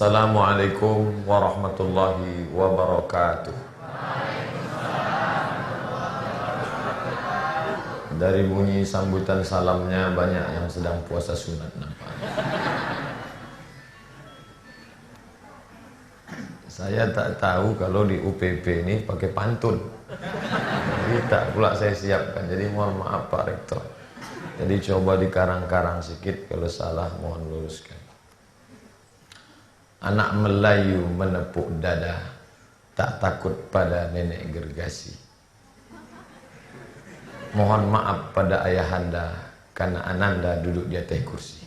Assalamualaikum warahmatullahi wabarakatuh. Dari bunyi sambutan salamnya banyak yang sedang puasa sunat nampak. Saya tak tahu kalau di UPP ini pakai pantun. Jadi tak pula saya siapkan. Jadi mohon maaf Pak Rektor. Jadi coba dikarang-karang sedikit, kalau salah mohon luruskan. Anak Melayu menepuk dada, tak takut pada nenek gergasi. Mohon maaf pada ayahanda, karena ananda duduk di atas kursi.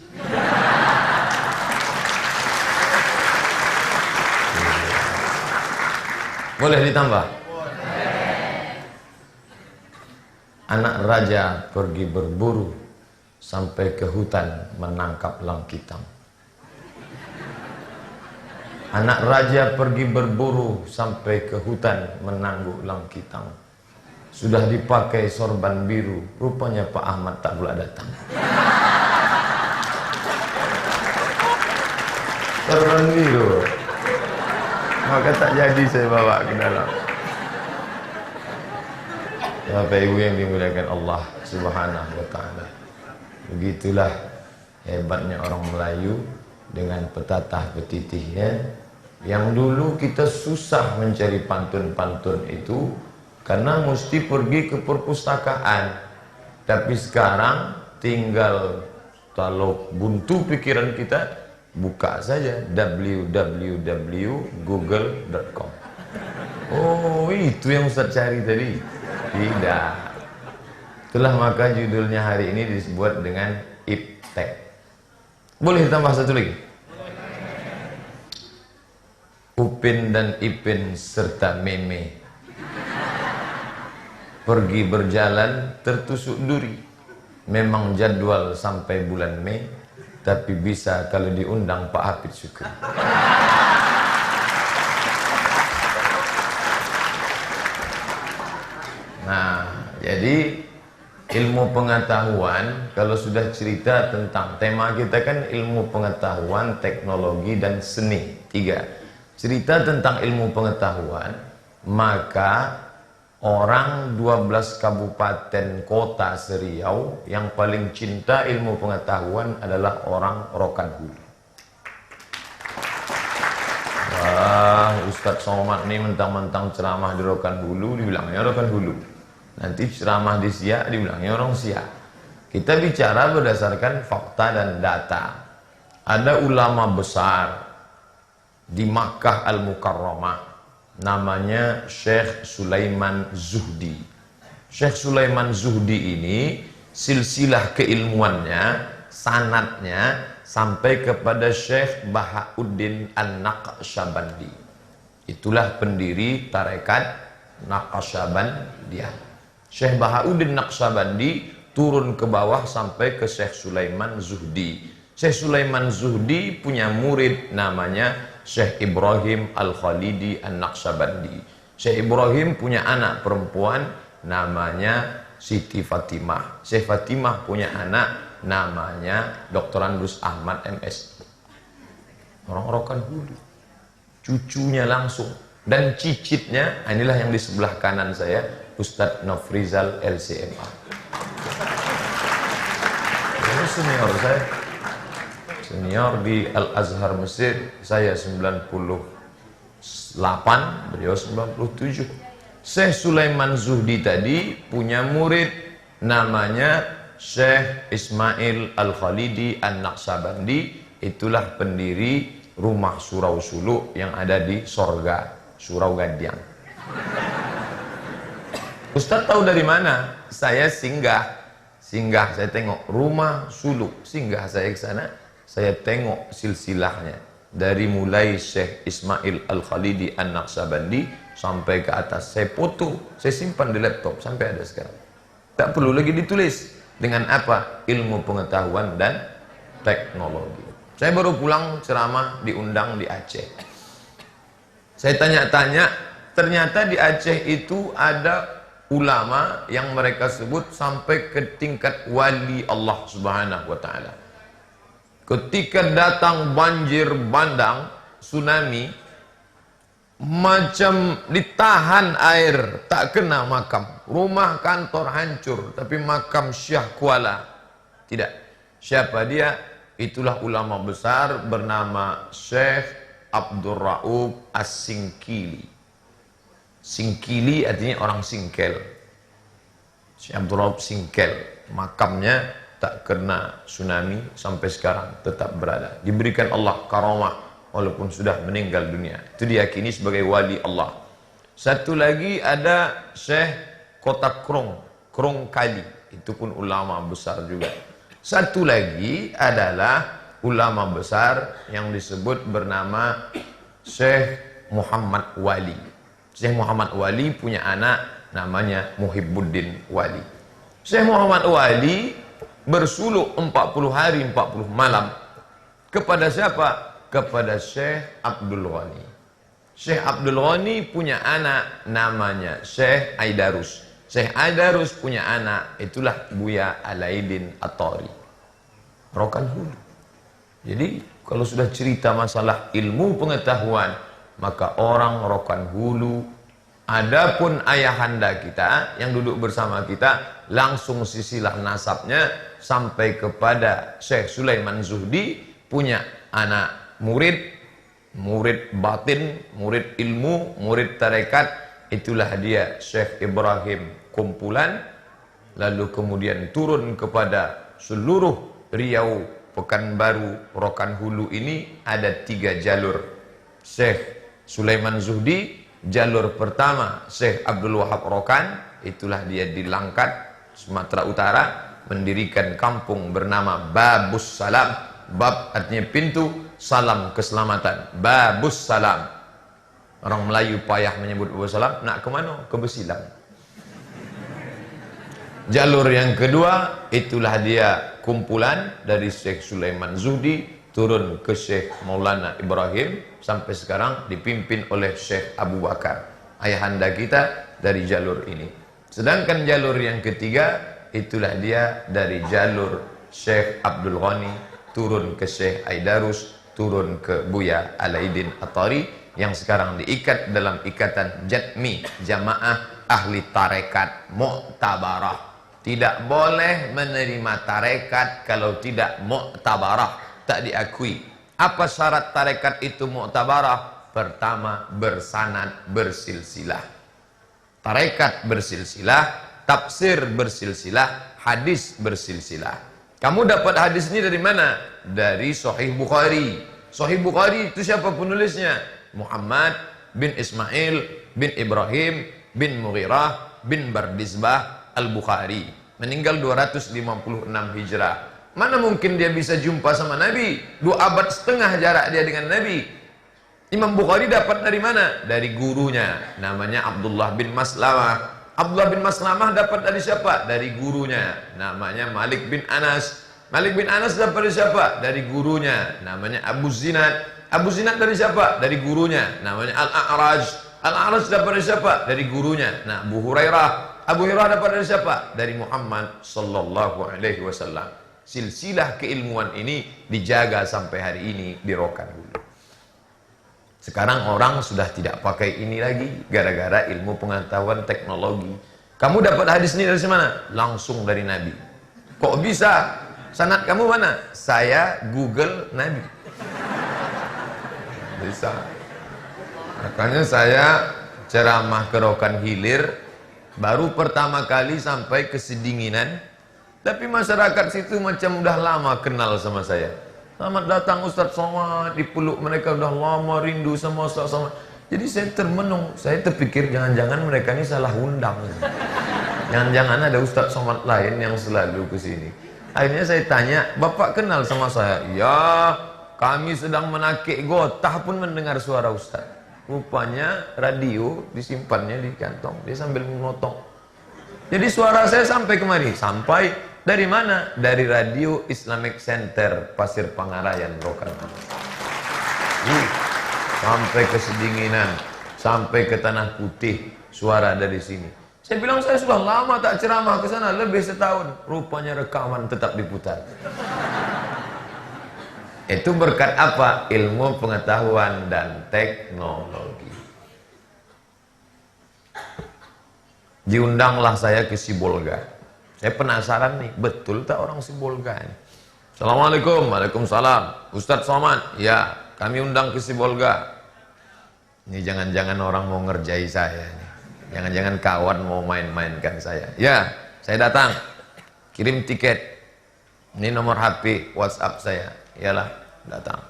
Boleh ditambah? Anak raja pergi berburu sampai ke hutan menangkap langkitang. Anak raja pergi berburu sampai ke hutan menangguk langkitang. Sudah dipakai sorban biru, rupanya Pak Ahmad tak pula datang. Sorban biru, maka tak jadi saya bawa ke dalam. Bapak Ibu yang dimuliakan Allah Subhanahu wa Ta'ala, begitulah hebatnya orang Melayu dengan petatah petitihnya. Yang dulu kita susah mencari pantun-pantun itu karena mesti pergi ke perpustakaan. Tapi sekarang tinggal, kalau buntu pikiran kita, buka saja www.google.com. Oh, itu yang Ustaz cari tadi? Tidak. Itulah maka judulnya hari ini disebut dengan iptek. Boleh tambah satu lagi? Upin dan Ipin serta Meme pergi berjalan tertusuk duri. Memang jadwal sampai bulan Mei, tapi bisa kalau diundang Pak Hafid Syukri. Nah, jadi ilmu pengetahuan, kalau sudah cerita tentang tema kita kan ilmu pengetahuan, teknologi, dan seni. 3. Cerita tentang ilmu pengetahuan, maka orang 12 kabupaten kota se-Riau yang paling cinta ilmu pengetahuan adalah orang Rokan Hulu. Wah, Ustadz Somad ini mentang-mentang ceramah di Rokan Hulu, dibilangnya Rokan Hulu. Nanti ceramah di Siak, dibilangnya orang Siak. Kita bicara berdasarkan fakta dan data. Ada ulama besar di Makkah Al-Mukarramah, namanya Syekh Sulaiman Zuhdi. Syekh Sulaiman Zuhdi ini silsilah keilmuannya, sanadnya sampai kepada Syekh Bahauddin An-Naqsyabandi. Itulah pendiri tarekat Naqsyabandiyah. Syekh Bahauddin Naqsyabandi turun ke bawah sampai ke Syekh Sulaiman Zuhdi. Syekh Sulaiman Zuhdi punya murid namanya Syekh Ibrahim Al-Khalidi An-Naqsyabandi. Syekh Ibrahim punya anak perempuan namanya Siti Fatimah. Syekh Fatimah punya anak namanya Dr. Andrus Ahmad MS. Orang Rokan Hulu. Cucunya langsung. Dan cicitnya, inilah yang di sebelah kanan saya, Ustadz Nofrizal LCMA. Ini senior saya. Senior di Al-Azhar Mesir, saya 98, beliau 97. Syekh Sulaiman Zuhdi tadi punya murid namanya Syekh Ismail Al-Khalidi An-Naqsyabandi. Itulah pendiri rumah Surau Suluk yang ada di Sorga, Surau Gadiang. Ustadz tahu dari mana? Saya singgah, saya tengok rumah Suluk, singgah saya ke sana. Saya tengok silsilahnya dari mulai Syekh Ismail Al-Khalidi An-Naqsyabandi sampai ke atas. Saya foto, saya simpan di laptop sampai ada sekarang. Tak perlu lagi ditulis. Dengan apa? Ilmu pengetahuan dan teknologi. Saya baru pulang ceramah diundang di Aceh. Saya tanya-tanya, ternyata di Aceh itu ada ulama yang mereka sebut sampai ke tingkat wali Allah Subhanahu wa Ta'ala. Ketika datang banjir bandang, tsunami, macam ditahan air, tak kena makam. Rumah kantor hancur, tapi makam Syekh Kuala tidak. Siapa dia? Itulah ulama besar bernama Syekh Abdul Rauf As-Singkili. Singkili artinya orang singkel. Syekh Abdul Rauf Singkel. Makamnya tak kena tsunami sampai sekarang tetap berada. Diberikan Allah karamah walaupun sudah meninggal dunia. Itu diyakini sebagai wali Allah. Satu lagi ada Syekh Kota Krong Kali. Itu pun ulama besar juga. Satu lagi adalah ulama besar yang disebut bernama Syekh Muhammad Wali. Syekh Muhammad Wali punya anak namanya Muhibbuddin Wali. Syekh Muhammad Wali bersuluk 40 hari 40 malam kepada siapa? Kepada Syekh Abdul Ghani. Syekh Abdul Ghani punya anak namanya Syekh Aidarus. Syekh Aidarus punya anak, itulah Buya Alaidin At-Tari. Rokan Hulu. Jadi kalau sudah cerita masalah ilmu pengetahuan, maka orang Rokan Hulu. Adapun ayahanda kita yang duduk bersama kita, langsung sisilah nasabnya sampai kepada Syekh Sulaiman Zuhdi, punya anak murid batin, murid ilmu, murid tarekat, itulah dia Syekh Ibrahim Kumpulan. Lalu kemudian turun kepada seluruh Riau, Pekanbaru, Rokan Hulu ini ada 3 jalur. Syekh Sulaiman Zuhdi, jalur pertama Syekh Abdul Wahab Rokan, itulah dia di Langkat, Sumatera Utara, mendirikan kampung bernama Babus Salam. Bab artinya pintu, salam keselamatan. Babus Salam. Orang Melayu payah menyebut Babus Salam. Nak ke mana? Ke Besilang. Jalur yang kedua, itulah dia kumpulan dari Syekh Sulaiman Zuhdi turun ke Syekh Maulana Ibrahim, sampai sekarang dipimpin oleh Syekh Abu Bakar. Ayahanda kita dari jalur ini. Sedangkan jalur yang ketiga, itulah dia dari jalur Syekh Abdul Ghani, turun ke Syekh Aidarus, turun ke Buya Alaidin At-Tari, yang sekarang diikat dalam ikatan Jatmi, Jamaah Ahli Tarekat Mu'tabarah. Tidak boleh menerima tarekat kalau tidak mu'tabarah, tak diakui. Apa syarat tarekat itu mu'tabarah? Pertama, bersanad bersilsilah. Tarekat bersilsilah, tafsir bersilsilah, hadis bersilsilah. Kamu dapat hadis ini dari mana? Dari Sahih Bukhari. Sahih Bukhari itu siapa penulisnya? Muhammad bin Ismail bin Ibrahim bin Mughirah bin Bardizbah Al-Bukhari. Meninggal 256 Hijrah. Mana mungkin dia bisa jumpa sama Nabi? 2 abad setengah jarak dia dengan Nabi. Imam Bukhari dapat dari mana? Dari gurunya, namanya Abdullah bin Maslamah. Abdullah bin Maslamah dapat dari siapa? Dari gurunya, namanya Malik bin Anas. Malik bin Anas dapat dari siapa? Dari gurunya, namanya Abu Zinad. Abu Zinad dari siapa? Dari gurunya, namanya Al-A'raj. Al-A'raj dapat dari siapa? Dari gurunya. Nah, Abu Hurairah. Abu Hurairah dapat dari siapa? Dari Muhammad sallallahu alaihi wasallam. Silsilah keilmuan ini dijaga sampai hari ini di Rokan Hulu. Sekarang orang sudah tidak pakai ini lagi gara-gara ilmu pengetahuan teknologi. Kamu dapat hadis ini dari mana? Langsung dari Nabi. Kok bisa? Sanad kamu mana? Saya Google Nabi. Bisa. Makanya saya ceramah ke Rokan Hilir baru pertama kali sampai ke Sedinginan, tapi masyarakat situ macam udah lama kenal sama saya. Selamat datang Ustadz Somad, dipeluk mereka udah lama rindu sama Ustadz Somad. Jadi saya termenung, saya terpikir jangan-jangan mereka ini salah undang. Jangan-jangan ada Ustadz Somad lain yang selalu ke sini. Akhirnya saya tanya, Bapak kenal sama saya? Ya, kami sedang menakik gotah pun mendengar suara Ustadz. Rupanya radio disimpannya di kantong, dia sambil memotong. Jadi suara saya sampai kemari. Sampai dari mana? Dari radio Islamic Center Pasir Pangarayan, Rokan. Sampai ke Sedinginan, sampai ke Tanah Putih, suara dari sini. Saya bilang saya sudah lama tak ceramah ke sana, lebih setahun. Rupanya rekaman tetap diputar. Itu berkat apa? Ilmu pengetahuan dan teknologi. Diundanglah saya ke Sibolga. Saya penasaran nih, betul tak orang Sibolga ini? Assalamualaikum. Waalaikumsalam. Ustadz Somad, ya, kami undang ke Sibolga. Ini jangan-jangan orang mau ngerjai saya nih. Jangan-jangan kawan mau main-mainkan saya. Ya, saya datang. Kirim tiket. Ini nomor HP WhatsApp saya. Iyalah, datang.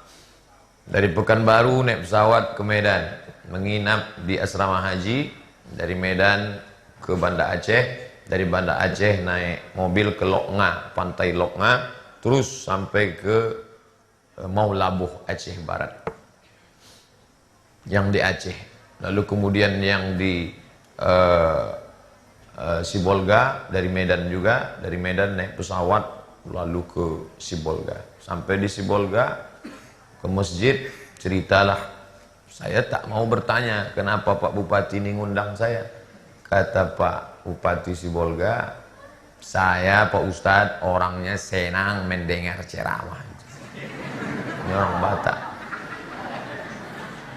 Dari Pekanbaru naik pesawat ke Medan, menginap di asrama haji. Dari Medan ke Banda Aceh, dari Banda Aceh naik mobil ke Loknga, pantai Loknga, terus sampai ke Maulabuh, Aceh Barat. Yang di Aceh. Lalu kemudian yang di Sibolga, dari Medan juga, dari Medan naik pesawat lalu ke Sibolga. Sampai di Sibolga, ke masjid, ceritalah. Saya tak mau bertanya, kenapa Pak Bupati ini ngundang saya. Kata Pak Bupati Sibolga, saya Pak Ustadz orangnya senang mendengar ceramah. Ini orang Batak.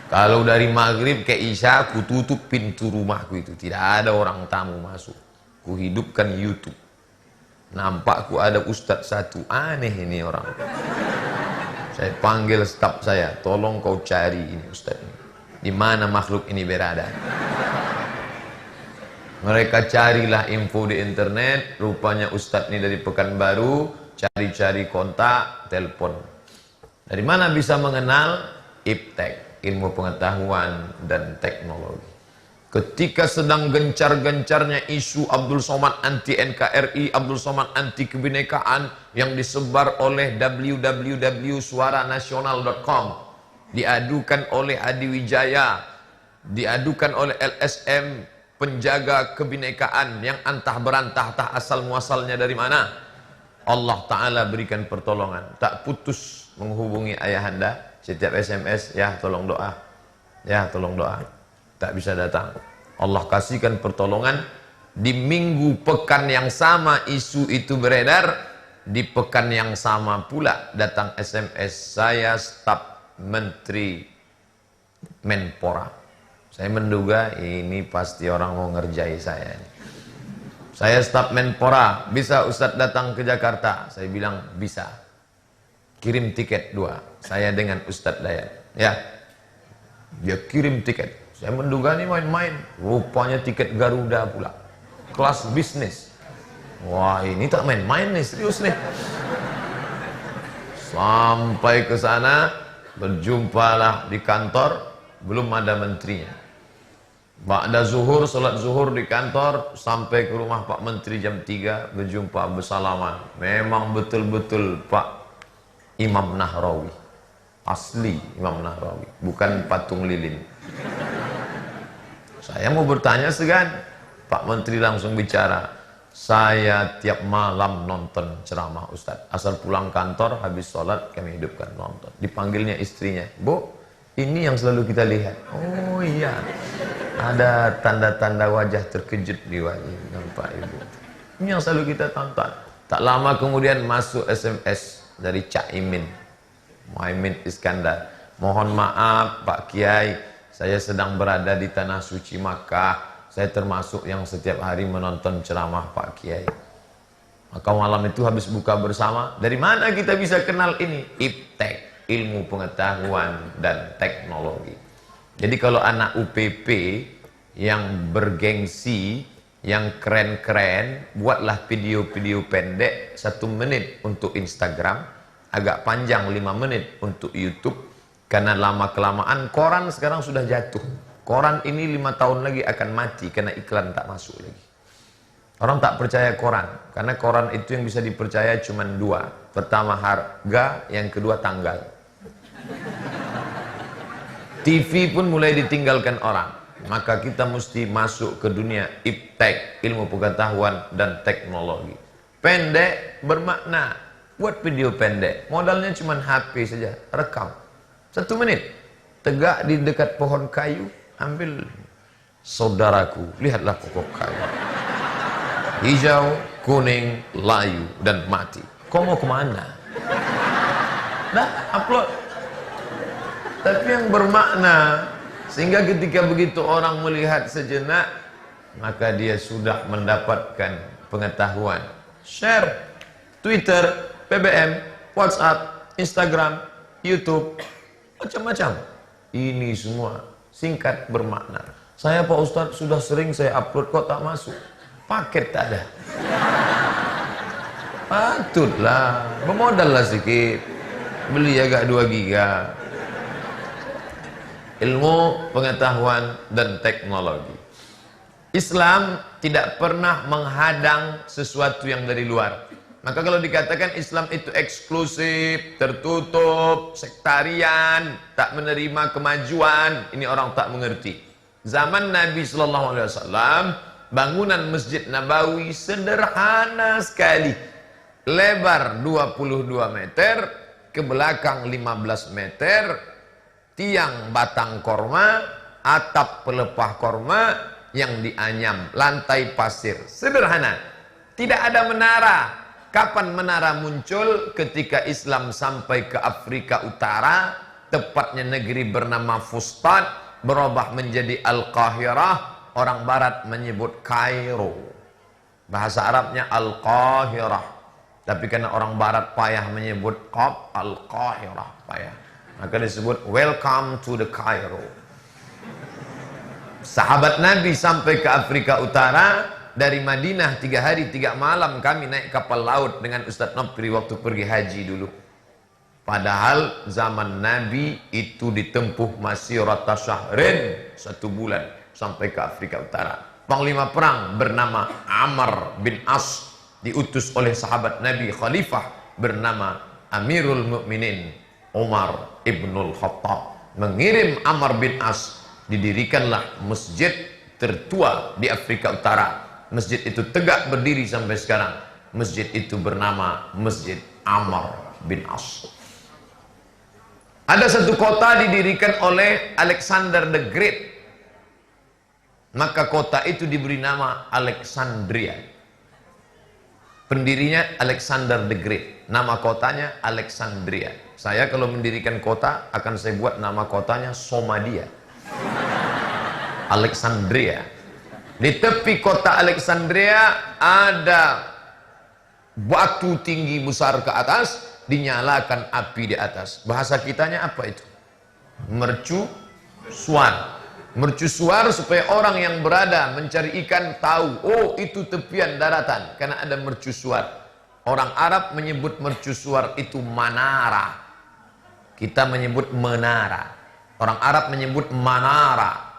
Kalau dari maghrib ke isya, aku tutup pintu rumahku itu. Tidak ada orang tamu masuk. Ku hidupkan YouTube. Nampak ku ada ustadz satu. Aneh ini orang. Saya panggil staf saya. Tolong kau cari ini ustadz ini. Di mana makhluk ini berada. Mereka carilah info di internet. Rupanya ustadz ini dari Pekanbaru. Cari-cari kontak, telepon. Dari mana bisa mengenal? Iptek. Ilmu pengetahuan dan teknologi. Ketika sedang gencar-gencarnya isu Abdul Somad anti NKRI, Abdul Somad anti kebinekaan yang disebar oleh www.suaranasional.com, diadukan oleh Adi Wijaya, diadukan oleh LSM penjaga kebinekaan yang antah berantah tak asal muasalnya dari mana. Allah Ta'ala berikan pertolongan, tak putus menghubungi ayahanda. Setiap SMS, ya tolong doa, ya tolong doa, tak bisa datang. Allah kasihkan pertolongan. Di minggu pekan yang sama isu itu beredar, di pekan yang sama pula datang SMS, saya staf Menteri Menpora. Saya menduga ini pasti orang mau ngerjai saya. Saya staf Menpora, bisa Ustadz datang ke Jakarta? Saya bilang bisa. Kirim tiket 2, saya dengan Ustadz Dayat. Ya, dia kirim tiket. Saya menduga ini main-main. Rupanya tiket Garuda pula, kelas bisnis. Wah, ini tak main-main nih, serius nih. Sampai ke sana, berjumpalah di kantor, belum ada menterinya. Ba'da zuhur, salat zuhur di kantor, sampai ke rumah Pak Menteri jam 3, berjumpa, bersalaman. Memang betul-betul Pak Imam Nahrawi, asli Imam Nahrawi, bukan patung lilin. Saya mau bertanya segan, Pak Menteri langsung bicara, saya tiap malam nonton ceramah Ustadz, asal pulang kantor habis sholat kami hidupkan nonton. Dipanggilnya istrinya, Bu, ini yang selalu kita lihat. Oh iya, ada tanda-tanda wajah terkejut di wajah Pak Ibu. Ini yang selalu kita tonton. Tak lama kemudian masuk SMS dari Cak Imin, Muhaimin Iskandar. Mohon maaf Pak Kiai, saya sedang berada di tanah suci Makkah. Saya termasuk yang setiap hari menonton ceramah Pak Kiai. Maka malam itu habis buka bersama. Dari mana kita bisa kenal ini? Iptek, ilmu pengetahuan dan teknologi. Jadi kalau anak UPP yang bergengsi, yang keren-keren, buatlah video-video pendek 1 menit untuk Instagram, agak panjang 5 menit untuk YouTube. Karena lama-kelamaan koran sekarang sudah jatuh. Koran ini 5 tahun lagi akan mati karena iklan tak masuk lagi. Orang tak percaya koran, karena koran itu yang bisa dipercaya cuma 2. Pertama harga, yang kedua tanggal. TV pun mulai ditinggalkan orang. Maka kita mesti masuk ke dunia iptek, ilmu pengetahuan dan teknologi. Pendek bermakna. Buat video pendek, modalnya cuma HP saja, rekam 1 menit. Tegak di dekat pohon kayu, ambil, saudaraku, lihatlah pokok kayu, hijau, kuning, layu, dan mati. Kau mau kemana? Nah, upload. Tapi yang bermakna, sehingga ketika begitu orang melihat sejenak, maka dia sudah mendapatkan pengetahuan. Share Twitter, BBM, WhatsApp, Instagram, YouTube, macam-macam. Ini semua singkat bermakna. Saya Pak Ustadz sudah sering saya upload kok tak masuk. Paket tak ada. Patutlah, bermodal lah sedikit. Beli agak 2 giga. Ilmu, pengetahuan, dan teknologi. Islam tidak pernah menghadang sesuatu yang dari luar. Maka kalau dikatakan Islam itu eksklusif, tertutup, sektarian, tak menerima kemajuan, ini orang tak mengerti. Zaman Nabi SAW, bangunan Masjid Nabawi sederhana sekali. Lebar 22 meter, ke belakang 15 meter, tiang batang korma, atap pelepah korma yang dianyam, lantai pasir. Sederhana. Tidak ada menara. Kapan menara muncul? Ketika Islam sampai ke Afrika Utara, tepatnya negeri bernama Fustat, berubah menjadi Al-Qahirah. Orang barat menyebut Kairo. Bahasa Arabnya Al-Qahirah. Tapi karena orang barat payah menyebut Qab, Al-Qahirah payah. Maka disebut welcome to the Cairo. Sahabat Nabi sampai ke Afrika Utara, dari Madinah 3 hari 3 malam kami naik kapal laut dengan Ustadz Nopri waktu pergi haji dulu. Padahal zaman Nabi itu ditempuh masirata syahrin, 1 bulan sampai ke Afrika Utara. Panglima perang bernama Amr bin As diutus oleh sahabat Nabi khalifah bernama Amirul Mukminin Umar ibnul Khattab, mengirim Amr bin As. Didirikanlah masjid tertua di Afrika Utara. Masjid itu tegak berdiri sampai sekarang. Masjid itu bernama Masjid Amr bin As. Ada satu kota didirikan oleh Alexander the Great. Maka kota itu diberi nama Alexandria. Pendirinya Alexander the Great. Nama kotanya Alexandria. Saya kalau mendirikan kota akan saya buat nama kotanya Somalia. Alexandria. Di tepi kota Alexandria ada batu tinggi besar ke atas, dinyalakan api di atas. Bahasa kitanya apa itu? Mercusuar. Mercusuar supaya orang yang berada mencari ikan tahu, oh itu tepian daratan, karena ada mercusuar. Orang Arab menyebut mercusuar itu manara. Kita menyebut menara. Orang Arab menyebut manara.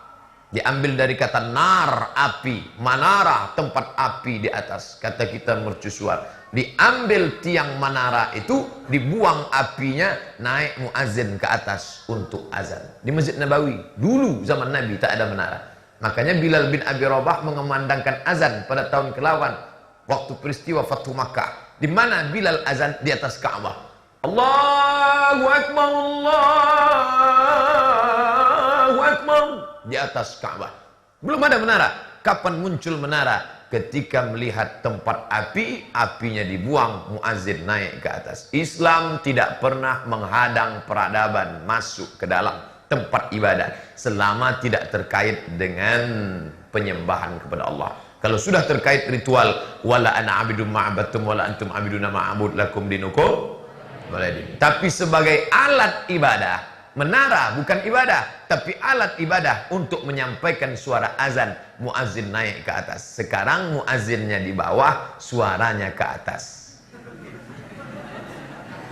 Diambil dari kata nar, api. Manara, tempat api di atas. Kata kita mercusuar. Diambil tiang manara itu, dibuang apinya, naik muazin ke atas untuk azan. Di Masjid Nabawi. Dulu zaman Nabi tak ada menara. Makanya Bilal bin Abi Rabah mengumandangkan azan pada tahun ke-8 waktu peristiwa Fathu Makkah. Di mana Bilal azan? Di atas Ka'bah. Allahu Akbar, Allahu Akbar. Di atas Ka'bah. Belum ada menara. Kapan muncul menara? Ketika melihat tempat api, apinya dibuang, muazzin naik ke atas. Islam tidak pernah menghadang peradaban masuk ke dalam tempat ibadah selama tidak terkait dengan penyembahan kepada Allah. Kalau sudah terkait ritual, wala ana abidum ma'abatum wala antum abiduna ma'abud lakum dinukum. Tapi sebagai alat ibadah, menara bukan ibadah, tapi alat ibadah untuk menyampaikan suara azan. Muazzin naik ke atas. Sekarang muazzinnya di bawah, suaranya ke atas.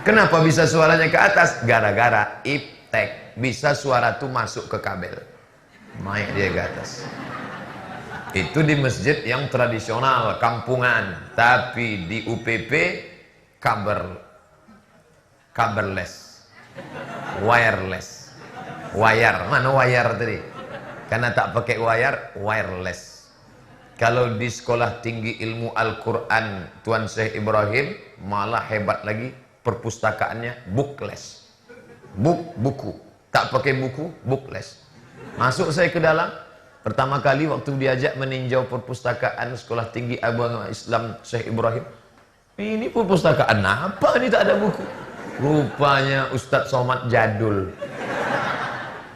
Kenapa bisa suaranya ke atas? Gara-gara iptek. Bisa suara itu masuk ke kabel, naik dia ke atas. Itu di masjid yang tradisional, kampungan. Tapi di UPP kabelless, wireless. Wire, mana wire tadi? Karena tak pakai wire, wireless. Kalau di sekolah tinggi ilmu Al-Quran Tuan Syekh Ibrahim, malah hebat lagi, perpustakaannya bookless. Buku. Tak pakai buku, bookless. Masuk saya ke dalam, pertama kali waktu diajak meninjau perpustakaan sekolah tinggi agama Islam Syekh Ibrahim. Ini perpustakaan apa? Ini tak ada buku. Rupanya Ustadz Somad jadul.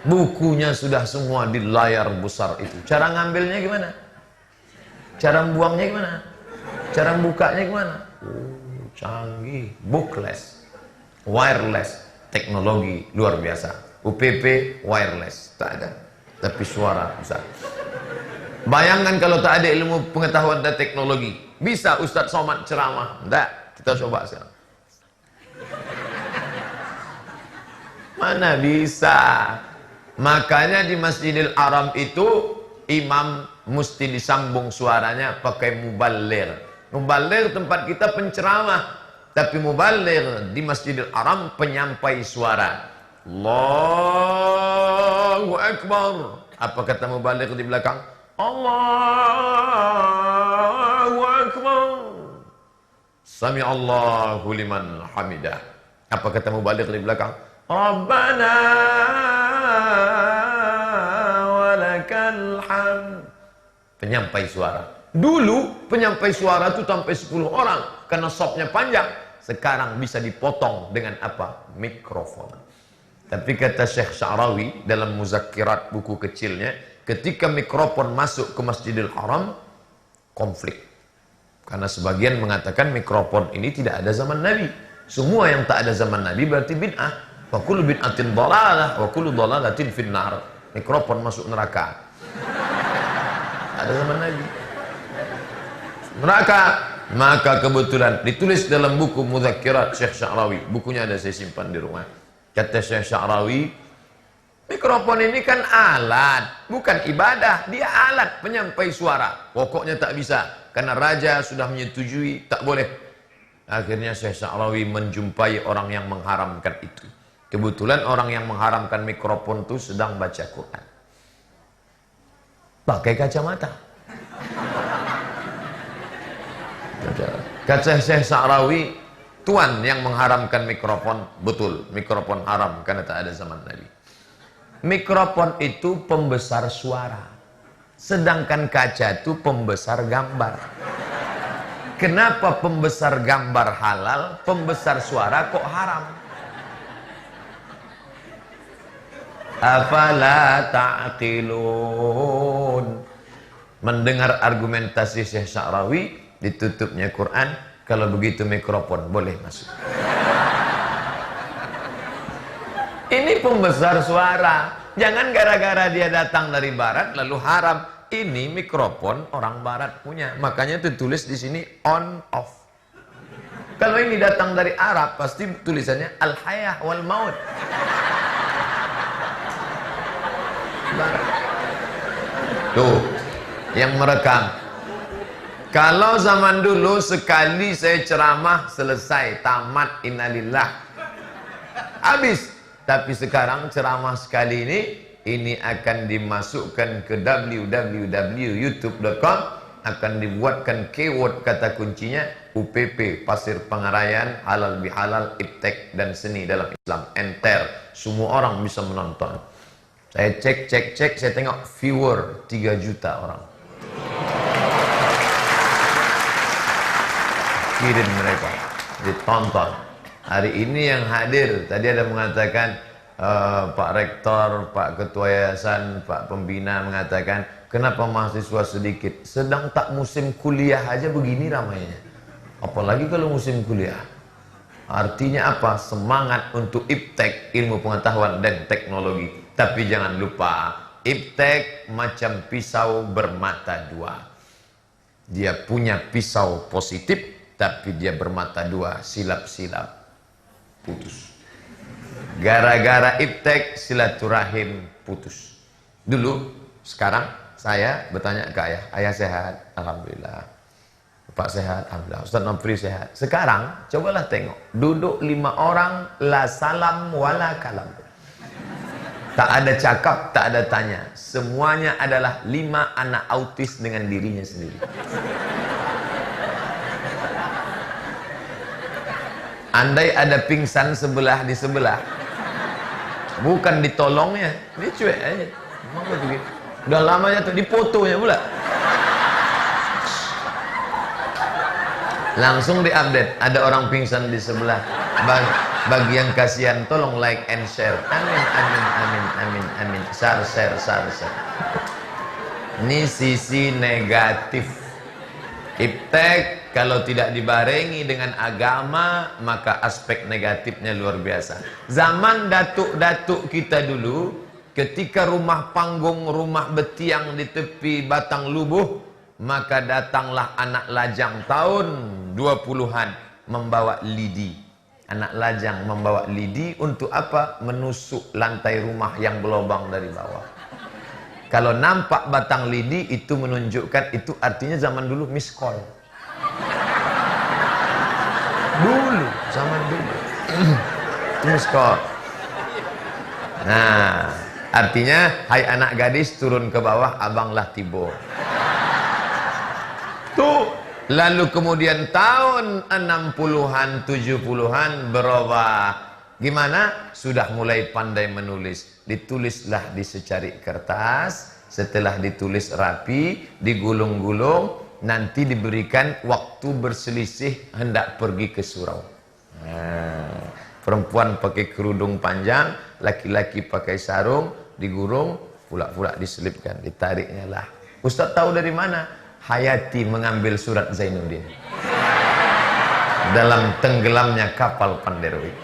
Bukunya sudah semua di layar besar itu. Cara ngambilnya gimana? Cara buangnya gimana? Cara bukanya gimana? Oh, canggih. Bookless, wireless, teknologi luar biasa. UPP wireless, tak ada. Tapi suara bisa. Bayangkan kalau tak ada ilmu pengetahuan dan teknologi. Bisa Ustadz Somad ceramah? Tidak. Kita coba sekarang. Mana bisa? Makanya di Masjidil Haram itu imam mesti disambung suaranya pakai muballigh. Muballigh tempat kita penceramah, tapi muballigh di Masjidil Haram penyampai suara. Allahu Akbar. Apa kata muballigh di belakang? Allahu Akbar. Sami Allahu liman hamidah. Apa kata muballigh di belakang? Rabbana walakal hamd. Penyampai suara. Dulu penyampai suara itu sampai 10 orang karena sopnya panjang. Sekarang bisa dipotong dengan apa? Mikrofon. Tapi kata Syekh Sya'rawi dalam Muzakkirat buku kecilnya, ketika mikrofon masuk ke Masjidil Haram, konflik. Karena sebagian mengatakan mikrofon ini tidak ada zaman Nabi. Semua yang tak ada zaman Nabi berarti bid'ah. Wa kullu bid'atin dhalalah wa kullu dhalalatin finnar. Mikrofon masuk neraka. Ada zaman Nabi. Neraka. Maka kebetulan ditulis dalam buku Muzakkirat Syekh Sya'rawi. Bukunya ada saya simpan di rumah. Kata Syekh Sya'rawi, mikrofon ini kan alat, bukan ibadah. Dia alat penyampai suara. Pokoknya tak bisa karena raja sudah menyetujui tak boleh. Akhirnya Syekh Sya'rawi menjumpai orang yang mengharamkan itu. Kebetulan orang yang mengharamkan mikrofon itu sedang baca Quran. Pakai kacamata. Kata Syekh Sya'rawi, tuan yang mengharamkan mikrofon, betul, mikrofon haram karena tak ada zaman Nabi. Mikrofon itu pembesar suara. Sedangkan kaca itu pembesar gambar. Kenapa pembesar gambar halal, pembesar suara kok haram? Afala ta'qilun. Mendengar argumentasi Syekh Sya'rawi, ditutupnya Quran, kalau begitu mikrofon boleh masuk. Ini pembesar suara. Jangan gara-gara dia datang dari barat lalu haram. Ini mikrofon orang barat punya. Makanya ditulis di sini on off. Kalau ini datang dari Arab pasti tulisannya al-hayah wal maut. Tuh, yang merekam. Kalau zaman dulu sekali saya ceramah selesai, tamat, innalillah, habis. Tapi sekarang ceramah sekali ini akan dimasukkan ke www.youtube.com, akan dibuatkan keyword kata kuncinya UPP, Pasir Pengarayan, halal bihalal, iptek dan seni dalam Islam. Enter, semua orang bisa menonton. Saya cek, saya tengok viewer 3 juta orang. Kirim mereka, ditonton. Hari ini yang hadir, tadi ada mengatakan Pak Rektor, Pak Ketua Yayasan, Pak Pembina mengatakan, kenapa mahasiswa sedikit? Sedang tak musim kuliah aja begini ramainya. Apalagi kalau musim kuliah. Artinya apa? Semangat untuk iptek, ilmu pengetahuan dan teknologi. Tapi jangan lupa, iptek macam pisau bermata dua. Dia punya pisau positif, tapi dia bermata dua, silap-silap, putus. Gara-gara iptek, silaturahim putus. Dulu, sekarang saya bertanya ke ayah. Ayah sehat? Alhamdulillah. Bapak sehat? Alhamdulillah. Ustaz Nopri sehat? Sekarang, cobalah tengok. Duduk 5 orang, la salam wala kalam. Tak ada cakap, tak ada tanya. Semuanya adalah 5 anak autis dengan dirinya sendiri. Andai ada pingsan sebelah di sebelah, bukan ditolongnya, dia cuek aja. Udah lamanya tuh dipotonya pula. Langsung diupdate, ada orang pingsan di sebelah. Bagi yang kasihan tolong like and share. Amin amin amin amin amin. Share. Ini sisi negatif. Iptek kalau tidak dibarengi dengan agama, maka aspek negatifnya luar biasa. Zaman datuk-datuk kita dulu, ketika rumah panggung, rumah betiang di tepi batang lubuh, maka datanglah anak lajang tahun 20-an membawa lidi. Anak lajang membawa lidi untuk apa? Menusuk lantai rumah yang berlubang dari bawah. Kalau nampak batang lidi, itu menunjukkan, itu artinya zaman dulu miss call. Dulu, zaman dulu. Miss call. Nah, artinya, hai anak gadis, turun ke bawah, abanglah tibo. Tuh, lalu kemudian tahun 60-an, 70-an berubah. Gimana? Sudah mulai pandai menulis. Ditulislah di secari kertas. Setelah ditulis rapi, digulung-gulung, nanti diberikan waktu berselisih hendak pergi ke surau. Nah, perempuan pakai kerudung panjang, laki-laki pakai sarung, digulung, pula-pula diselipkan, ditariknya lah. Ustaz tahu dari mana? Hayati mengambil surat Zainuddin dalam tenggelamnya kapal Panderoid.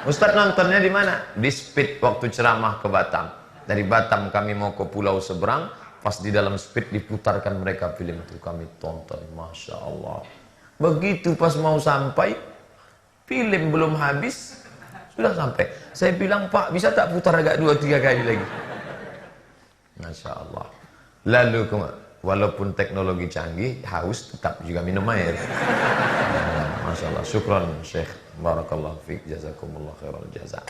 Ustaz nontonnya di mana? Di Speed waktu ceramah ke Batam. Dari Batam kami mau ke pulau seberang, pas di dalam Speed diputarkan mereka film itu, kami tonton, Masya Allah. Begitu pas mau sampai, film belum habis, sudah sampai. Saya bilang, Pak bisa tak putar agak 2-3 kali lagi? Masya Allah. Lalu walaupun teknologi canggih, haus tetap juga minum air. Masya Allah, syukran Syekh, barakallahu fiik, jazakumullah khairal jaza.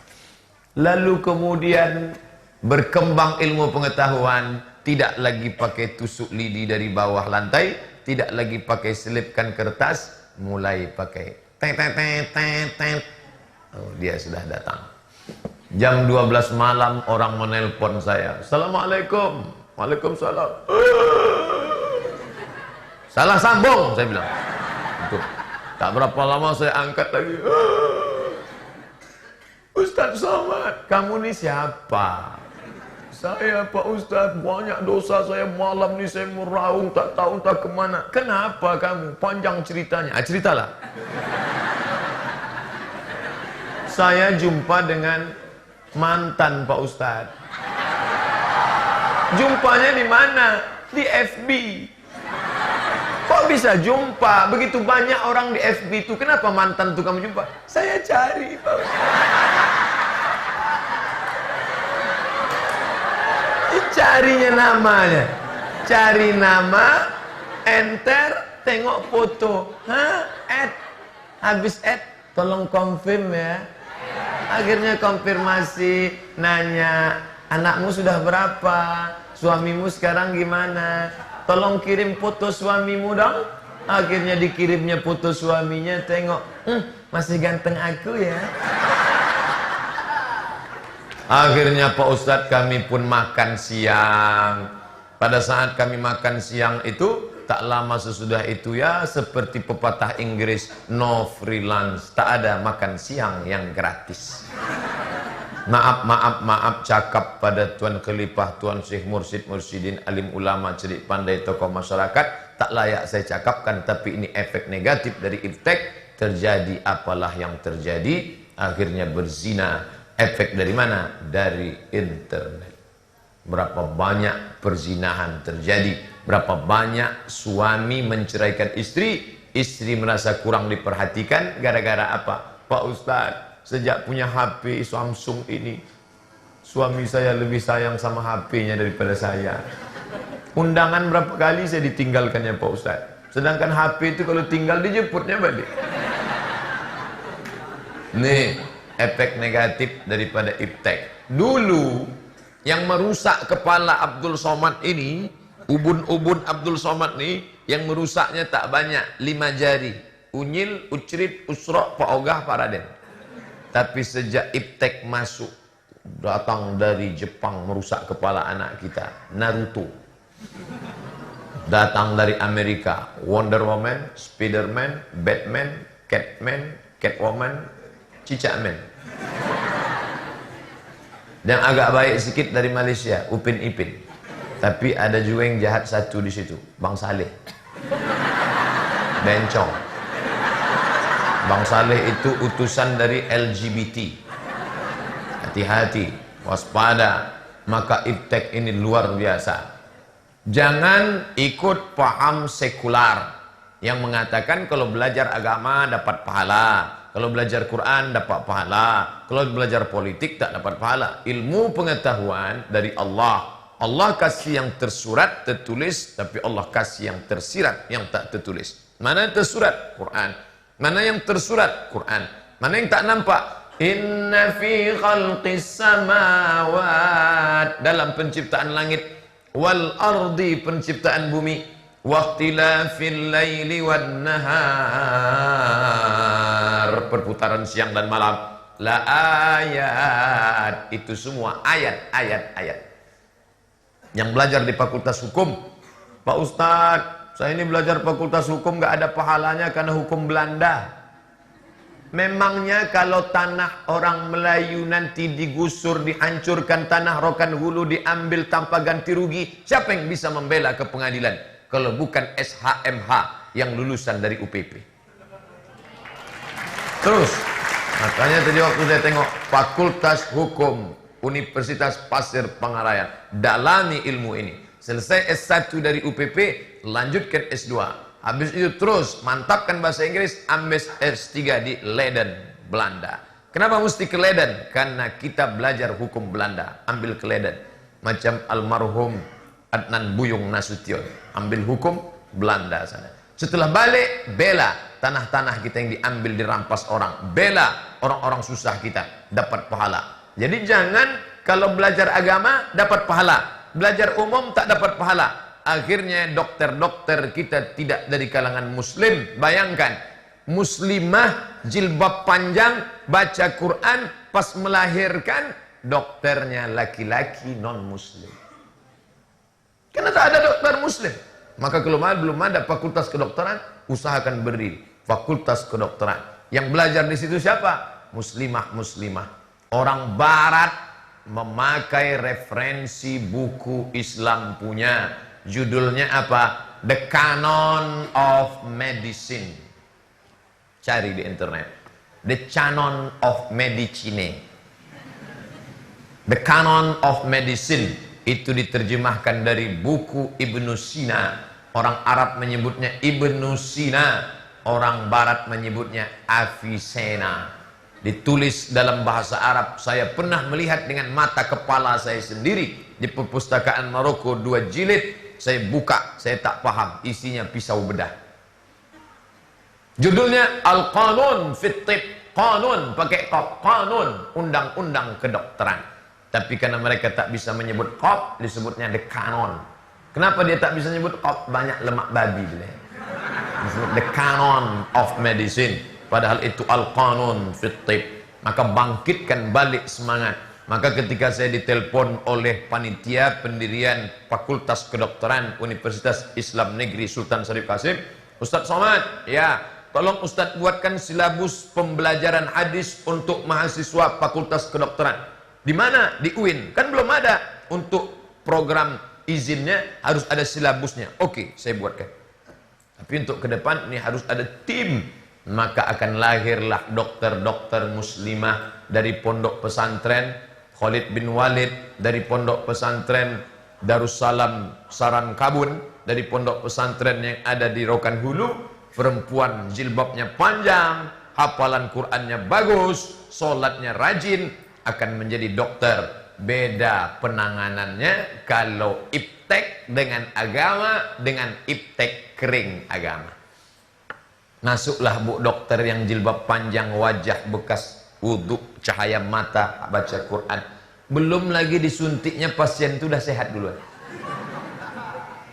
Lalu kemudian berkembang ilmu pengetahuan, tidak lagi pakai tusuk lidi dari bawah lantai, tidak lagi pakai selipkan kertas, mulai pakai tet. Oh, dia sudah datang. Jam 12 malam orang menelpon saya. Assalamualaikum. Waalaikumsalam. Salah sambung, saya bilang. Untuk tak berapa lama saya angkat lagi. Ustaz Somad, kamu ni siapa? Saya Pak Ustaz, banyak dosa saya, malam ni saya meraung, tak tahu entah kemana. Kenapa kamu? Panjang ceritanya. Ceritalah. Saya jumpa dengan mantan Pak Ustaz. Jumpanya di mana? Di FB. Kok bisa jumpa? Begitu banyak orang di FB itu. Kenapa mantan itu kamu jumpa? Saya cari, Pak Ustaz. Carinya namanya. Cari nama, enter, tengok foto. Hah? Add. Habis add, tolong confirm ya. Akhirnya konfirmasi, nanya, anakmu sudah berapa? Suamimu sekarang gimana? Tolong kirim foto suamimu dong. Akhirnya dikirimnya foto suaminya, tengok, masih ganteng aku ya. Akhirnya Pak Ustadz kami pun makan siang. Pada saat kami makan siang itu, tak lama sesudah itu ya, seperti pepatah Inggris, no free lunch. Tak ada makan siang yang gratis. Maaf cakap pada Tuan Khalifah, Tuan Syekh Mursyid Mursyidin, alim ulama, cerdik pandai, tokoh masyarakat, tak layak saya cakapkan, tapi ini efek negatif dari iptek. Terjadi apalah yang terjadi, akhirnya berzina. Efek dari mana? Dari internet. Berapa banyak perzinahan terjadi, berapa banyak suami menceraikan istri, istri merasa kurang diperhatikan, gara-gara apa? Pak Ustadz, sejak punya HP Samsung ini, suami saya lebih sayang sama HP-nya daripada saya. Undangan berapa kali saya ditinggalkannya Pak Ustadz. Sedangkan HP itu kalau tinggal dijemputnya balik. Nih, efek negatif daripada iptek. Dulu, yang merusak kepala Abdul Somad ini, ubun-ubun Abdul Somad ini, yang merusaknya tak banyak, 5 jari. Unyil, Ucrit, Usra, Pak Ogah, Pak Raden. Tapi sejak iptek masuk, datang dari Jepang merusak kepala anak kita, Naruto. Datang dari Amerika, Wonder Woman, Spiderman, Batman, Catman, Catwoman, Cicakman. Dan agak baik sedikit dari Malaysia, Upin Ipin. Tapi ada juga yang jahat satu di situ, Bang Saleh. Bencong. Bang Saleh itu utusan dari LGBT. Hati-hati, waspada. Maka iptek ini luar biasa. Jangan ikut paham sekular yang mengatakan kalau belajar agama dapat pahala, kalau belajar Quran dapat pahala, kalau belajar politik tak dapat pahala. Ilmu pengetahuan dari Allah. Allah kasih yang tersurat, tertulis, tapi Allah kasih yang tersirat, yang tak tertulis. Mana yang tersurat? Quran. Mana yang tersurat? Quran. Mana yang tak nampak? Inna fi khalqis samawat, dalam penciptaan langit, wal ardi, penciptaan bumi, waqtilafil laili wan nahar, perputaran siang dan malam, la ayat, itu semua ayat. Yang belajar di fakultas hukum, Pak Ustadz, saya ini belajar fakultas hukum gak ada pahalanya karena hukum Belanda. Memangnya kalau tanah orang Melayu nanti digusur, dihancurkan, tanah Rokan Hulu diambil tanpa ganti rugi, siapa yang bisa membela ke pengadilan kalau bukan SHMH yang lulusan dari UPP? Terus makanya tadi waktu saya tengok Fakultas Hukum Universitas Pasir Pangarayan, dalami ilmu ini. Selesai S1 dari UPP, lanjutkan S2. Habis itu terus mantapkan bahasa Inggris, ambil S3 di Leiden, Belanda. Kenapa mesti ke Leiden? Karena kita belajar hukum Belanda, ambil ke Leiden. Macam almarhum Adnan Buyung Nasution, ambil hukum Belanda sana. Setelah balik, bela tanah-tanah kita yang diambil, dirampas orang. Bela orang-orang susah kita, dapat pahala. Jadi jangan kalau belajar agama dapat pahala, belajar umum tak dapat pahala. Akhirnya dokter-dokter kita tidak dari kalangan muslim. Bayangkan, muslimah jilbab panjang, baca Quran, pas melahirkan dokternya laki-laki non muslim. Karena tak ada dokter muslim. Maka kalau belum ada fakultas kedokteran, usahakan berdiri fakultas kedokteran. Yang belajar di situ siapa? Muslimah. Orang barat memakai referensi buku Islam punya. Judulnya apa? The Canon of Medicine. Cari di internet. The Canon of Medicine. The Canon of Medicine. Itu diterjemahkan dari buku Ibnu Sina. Orang Arab menyebutnya Ibnu Sina. Orang Barat menyebutnya Avicenna. Ditulis dalam bahasa Arab. Saya pernah melihat dengan mata kepala saya sendiri. Di perpustakaan Maroko 2 jilid. Saya buka, saya tak paham, isinya pisau bedah. Judulnya Al-Qanun fit Tib, Qanun pakai qaf, Qanun, undang-undang kedokteran. Tapi karena mereka tak bisa menyebut qaf, disebutnya The Canon. Kenapa dia tak bisa menyebut qaf? Banyak lemak babi dia. Disebut The Canon of Medicine, padahal itu Al-Qanun fit Tib. Maka bangkitkan balik semangat. Maka ketika saya ditelepon oleh panitia pendirian Fakultas Kedokteran Universitas Islam Negeri Sultan Syarif Qasim, Ustadz Somad, ya, tolong Ustadz buatkan silabus pembelajaran hadis untuk mahasiswa Fakultas Kedokteran. Di mana? Di UIN. Kan belum ada. Untuk program izinnya harus ada silabusnya. Oke, saya buatkan. Tapi untuk ke depan ini harus ada tim. Maka akan lahirlah dokter-dokter muslimah dari pondok pesantren Khalid bin Walid, dari pondok pesantren Darussalam Sarangkabun, dari pondok pesantren yang ada di Rokan Hulu, perempuan jilbabnya panjang, hafalan Qurannya bagus, solatnya rajin, akan menjadi dokter. Beda penanganannya kalau iptek dengan agama dengan iptek kering agama. Masuklah bu dokter yang jilbab panjang, wajah bekas wudhu, cahaya mata, baca Quran. Belum lagi disuntiknya pasien itu udah sehat duluan.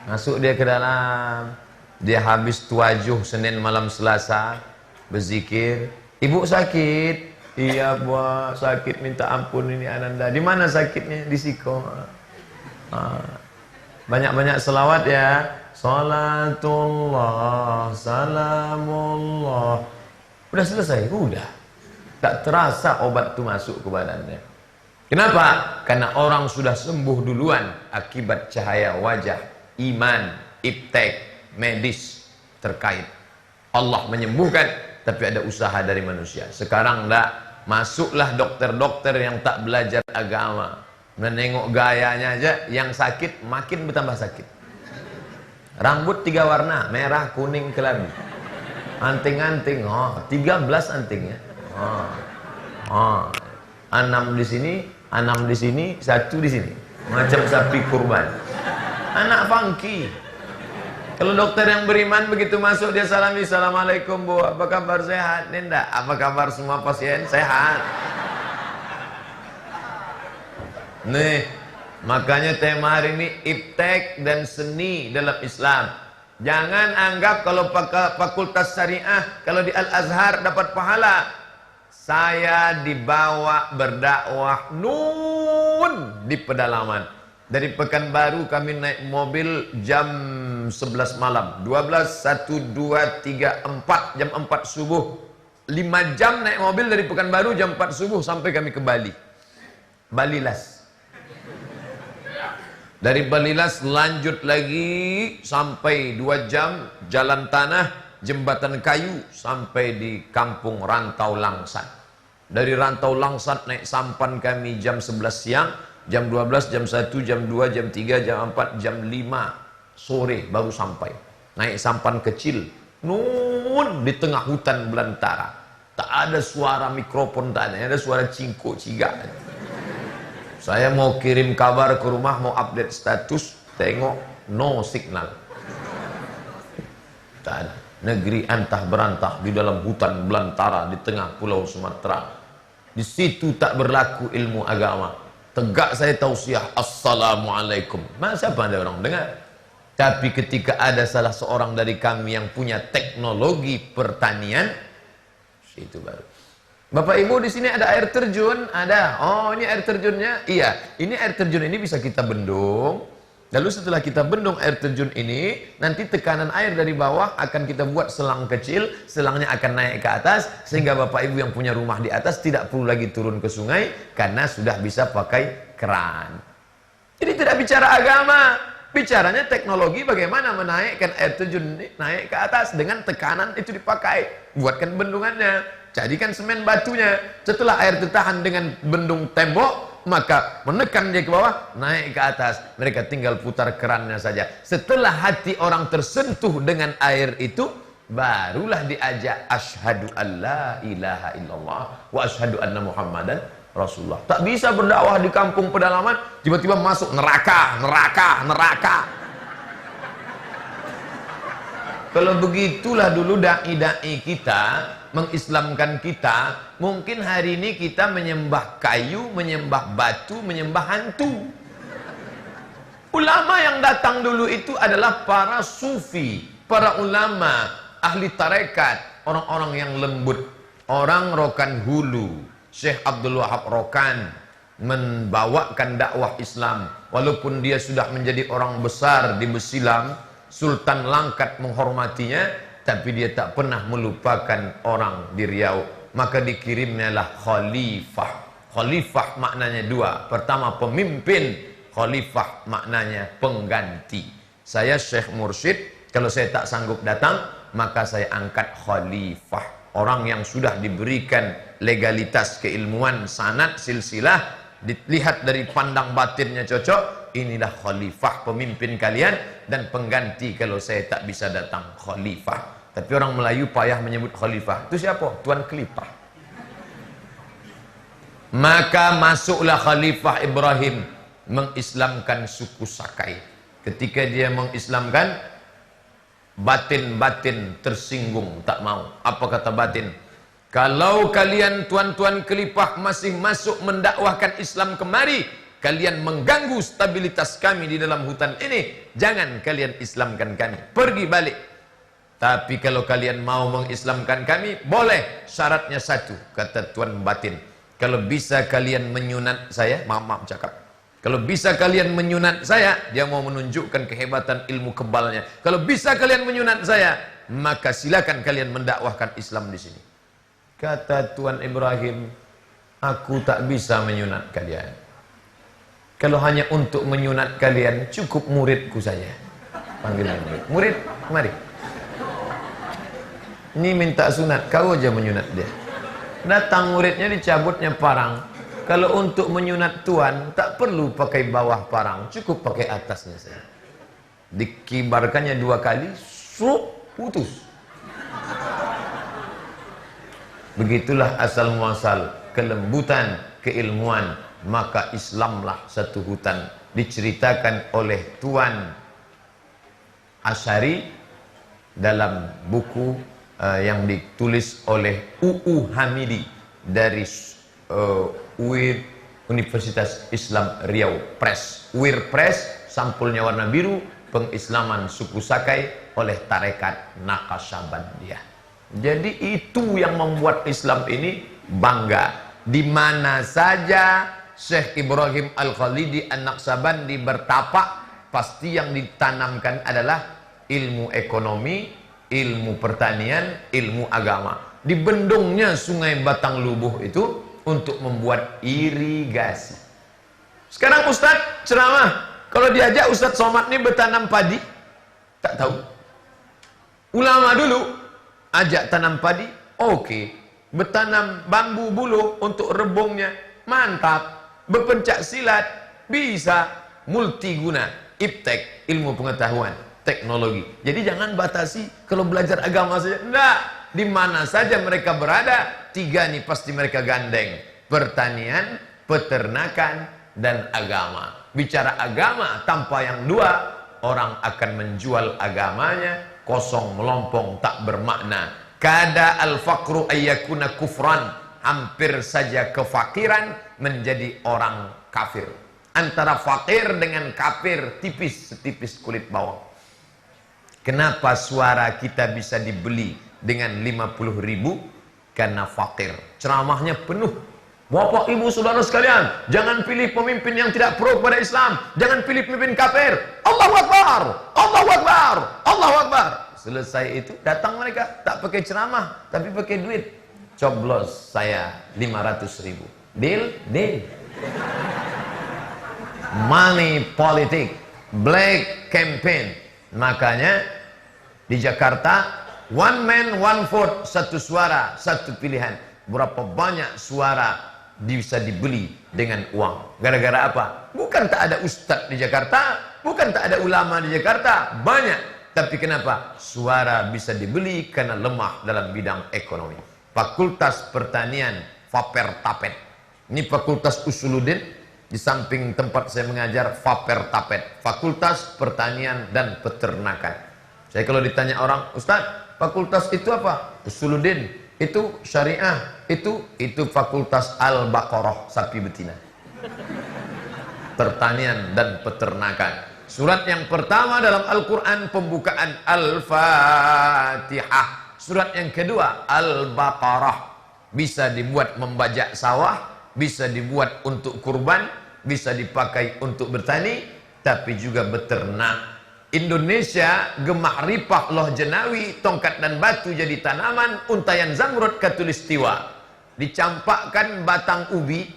Masuk dia ke dalam, dia habis tuajuh Senin malam Selasa, berzikir. Ibu sakit? Iya buat sakit, minta ampun ini Ananda. Di mana sakitnya? Di siko. Banyak-banyak selawat ya. Salatullah, salamullah. Udah selesai, udah. Tak terasa obat itu masuk ke badannya. Kenapa? Karena orang sudah sembuh duluan akibat cahaya wajah, iman, iptek, medis terkait. Allah menyembuhkan, tapi ada usaha dari manusia. Sekarang enggak. Masuklah dokter-dokter yang tak belajar agama. Menengok gayanya aja, yang sakit makin bertambah sakit. Rambut 3 warna, merah, kuning, kelabu. Anting-anting, 13 antingnya. 6 di sini, 6 di sini, 1 di sini. Macam sapi kurban. Anak funky. Kalau dokter yang beriman begitu masuk dia salami, assalamualaikum bu, apa kabar, sehat? Ini enggak, apa kabar semua pasien? Sehat. Nih, makanya tema hari ini iptek dan seni dalam Islam. Jangan anggap kalau fakultas syariah, kalau di Al-Azhar dapat pahala. Saya dibawa berdakwah nun di pedalaman. Dari Pekanbaru kami naik mobil jam 11 malam. 12, 1, 2, 3, 4. Jam 4 subuh. 5 jam naik mobil dari Pekanbaru jam 4 subuh sampai kami ke Bali. Balilas. Dari Balilas lanjut lagi sampai 2 jam jalan tanah, jembatan kayu sampai di kampung Rantau Langsat. Dari Rantau Langsat naik sampan kami jam 11 siang. Jam 12, jam 1, jam 2, jam 3, jam 4, jam 5 sore baru sampai. Naik sampan kecil, nun di tengah hutan belantara. Tak ada suara mikrofon, tak ada suara cingkuk cigak. Saya mau kirim kabar ke rumah, mau update status, tengok no signal. Tak ada. Negeri antah berantah di dalam hutan belantara di tengah pulau Sumatera. Di situ tak berlaku ilmu agama. Tegak saya tausiah, assalamualaikum. Masa apa ada orang dengar? Tapi ketika ada salah seorang dari kami yang punya teknologi pertanian, itu baru. Bapak Ibu di sini ada air terjun, ada. Oh, ini air terjunnya. Iya, ini air terjun ini bisa kita bendung. Lalu setelah kita bendung air terjun ini, nanti tekanan air dari bawah akan kita buat selang kecil, selangnya akan naik ke atas, sehingga Bapak Ibu yang punya rumah di atas tidak perlu lagi turun ke sungai, karena sudah bisa pakai keran. Jadi tidak bicara agama, bicaranya teknologi bagaimana menaikkan air terjun ini naik ke atas dengan tekanan itu dipakai. Buatkan bendungannya, jadikan semen batunya. Setelah air tertahan dengan bendung tembok, maka menekan dia ke bawah, naik ke atas. Mereka tinggal putar kerannya saja. Setelah hati orang tersentuh dengan air itu, barulah diajak asyhadu alla ilaha illallah wa asyhadu anna muhammadan rasulullah. Tak bisa berdakwah di kampung pedalaman tiba-tiba masuk neraka. Kalau begitulah dulu dai-dai kita mengislamkan kita, mungkin hari ini kita menyembah kayu, menyembah batu, menyembah hantu. Ulama yang datang dulu itu adalah para sufi, para ulama, ahli tarekat, orang-orang yang lembut, orang Rokan Hulu. Syekh Abdul Wahab Rokan membawakan dakwah Islam, walaupun dia sudah menjadi orang besar di Besilam, Sultan Langkat menghormatinya, tapi dia tak pernah melupakan orang di Riau. Maka dikirimnya lah khalifah. Khalifah maknanya dua. Pertama pemimpin, khalifah maknanya pengganti. Saya Syekh Mursyid, kalau saya tak sanggup datang, maka saya angkat khalifah. Orang yang sudah diberikan legalitas keilmuan, sanad, silsilah, dilihat dari pandang batinnya cocok, inilah khalifah, pemimpin kalian, dan pengganti kalau saya tak bisa datang, khalifah. Tapi orang Melayu payah menyebut khalifah. Itu siapa? Tuan Kelipah. Maka masuklah Khalifah Ibrahim mengislamkan suku Sakai. Ketika dia mengislamkan, batin-batin tersinggung, tak mau. Apa kata batin? Kalau kalian tuan-tuan Kelipah masih masuk mendakwahkan Islam kemari, kalian mengganggu stabilitas kami di dalam hutan ini, jangan kalian islamkan kami, pergi balik. Tapi kalau kalian mau mengislamkan kami, boleh, syaratnya satu, kata Tuan Batin. Kalau bisa kalian menyunat saya, maaf cakap, Kalau bisa kalian menyunat saya, dia mau menunjukkan kehebatan ilmu kebalnya. Kalau bisa kalian menyunat saya, maka silakan kalian mendakwahkan Islam di sini. Kata Tuan Ibrahim, aku tak bisa menyunat kalian. Kalau hanya untuk menyunat kalian, cukup muridku saja. Panggil murid. Murid, mari. Ini minta sunat, kau aja menyunat dia. Datang muridnya, dicabutnya parang. Kalau untuk menyunat tuan, tak perlu pakai bawah parang, cukup pakai atasnya saja. Dikibarkannya 2 kali, putus. Begitulah asal muasal kelembutan keilmuan. Maka Islamlah satu hutan. Diceritakan oleh Tuan Asy'ari dalam buku yang ditulis oleh UU Hamidi dari UIR, Universitas Islam Riau Press. UIR Press, sampulnya warna biru, pengislaman suku Sakai oleh tarekat Naqsyabandiyah. Jadi itu yang membuat Islam ini bangga. Di mana saja Syekh Ibrahim Al-Khalidi An-Naqsyabandi bertapak, pasti yang ditanamkan adalah ilmu ekonomi, ilmu pertanian, ilmu agama. Di bendungnya Sungai Batang Lubuh itu untuk membuat irigasi. Sekarang Ustadz ceramah, kalau diajak Ustadz Somad ini bertanam padi, tak tahu. Ulama dulu ajak tanam padi, oke. Bertanam bambu buluh untuk rebungnya, mantap. Berpencak silat, bisa. Multiguna, iptek, ilmu pengetahuan, teknologi. Jadi jangan batasi kalau belajar agama saja. Enggak, di mana saja mereka berada, 3 nih pasti mereka gandeng. Pertanian, peternakan, dan agama. Bicara agama tanpa yang 2, orang akan menjual agamanya, kosong melompong tak bermakna. Kada al-faqru ayyakuna kufran, hampir saja kefakiran menjadi orang kafir. Antara fakir dengan kafir tipis setipis kulit bawang. Kenapa suara kita bisa dibeli dengan 50.000? Karena fakir. Ceramahnya penuh. Bapak ibu saudara sekalian, jangan pilih pemimpin yang tidak pro pada Islam, jangan pilih pemimpin kafir. Allahu Akbar, Allahu Akbar, Allahu Akbar. Selesai itu datang mereka, tak pakai ceramah tapi pakai duit. Coblos saya 500.000. Deal? Deal. Money politik, black campaign. Makanya di Jakarta, one man one vote, satu suara satu pilihan. Berapa banyak suara bisa dibeli dengan uang. Gara-gara apa? Bukan tak ada ustadz di Jakarta, bukan tak ada ulama di Jakarta, banyak. Tapi kenapa? Suara bisa dibeli karena lemah dalam bidang ekonomi. Fakultas Pertanian Faper Tapet. Ini Fakultas Usuluddin, di samping tempat saya mengajar Faper Tapet, Fakultas Pertanian dan Peternakan. Saya kalau ditanya orang, Ustadz, fakultas itu apa? Usuluddin, itu syariah, itu Fakultas Al-Baqarah, sapi betina. Pertanian dan peternakan. Surat yang pertama dalam Al-Quran pembukaan Al-Fatihah. Surat yang kedua Al-Baqarah. Bisa dibuat membajak sawah, bisa dibuat untuk kurban, bisa dipakai untuk bertani, tapi juga beternak. Indonesia gemah ripah loh jenawi, tongkat dan batu jadi tanaman, untayan zamrud katulistiwa. Dicampakkan batang ubi,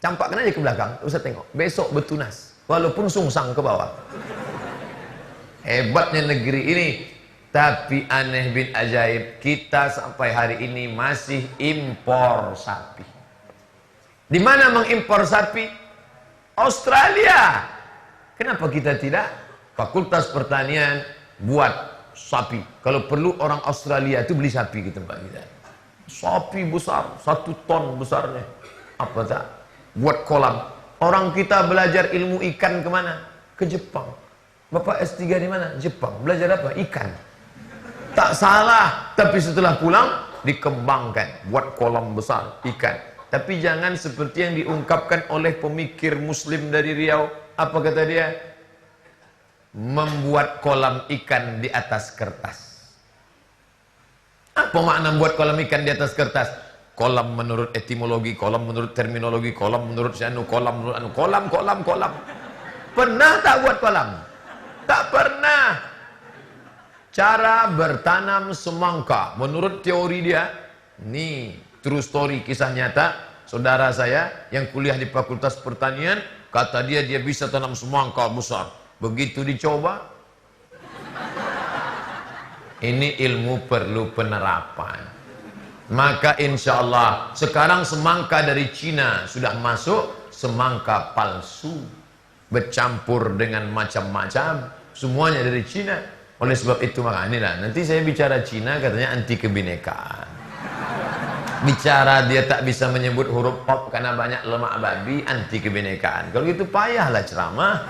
campakkan aja ke belakang, usah tengok, besok bertunas. Walaupun sungsang ke bawah. Hebatnya negeri ini. Tapi aneh bin ajaib, kita sampai hari ini masih impor sapi. Di mana mengimpor sapi? Australia. Kenapa kita tidak? Fakultas Pertanian buat sapi. Kalau perlu orang Australia itu beli sapi ke tempat kita. Sapi besar, 1 ton besarnya. Apa tak? Buat kolam. Orang kita belajar ilmu ikan kemana? Ke Jepang. Bapak S3 di mana? Jepang. Belajar apa? Ikan. Tak salah. Tapi setelah pulang, dikembangkan. Buat kolam besar, ikan. Tapi jangan seperti yang diungkapkan oleh pemikir muslim dari Riau. Apa kata dia? Membuat kolam ikan di atas kertas. Apa makna membuat kolam ikan di atas kertas? kolam menurut etimologi, kolam menurut terminologi, kolam menurut anu, kolam menurut anu, kolam. Pernah tak buat kolam? Tak pernah. Cara bertanam semangka menurut teori dia, nih true story, kisah nyata, saudara saya yang kuliah di Fakultas Pertanian, kata dia bisa tanam semangka besar. Begitu dicoba, ini ilmu perlu penerapan. Maka insya Allah sekarang semangka dari Cina sudah masuk, semangka palsu bercampur dengan macam-macam, semuanya dari Cina. Oleh sebab itu maka inilah, nanti saya bicara Cina katanya anti kebinekaan, bicara dia tak bisa menyebut huruf pop karena banyak lemak babi, anti kebinekaan. Kalau gitu payahlah ceramah.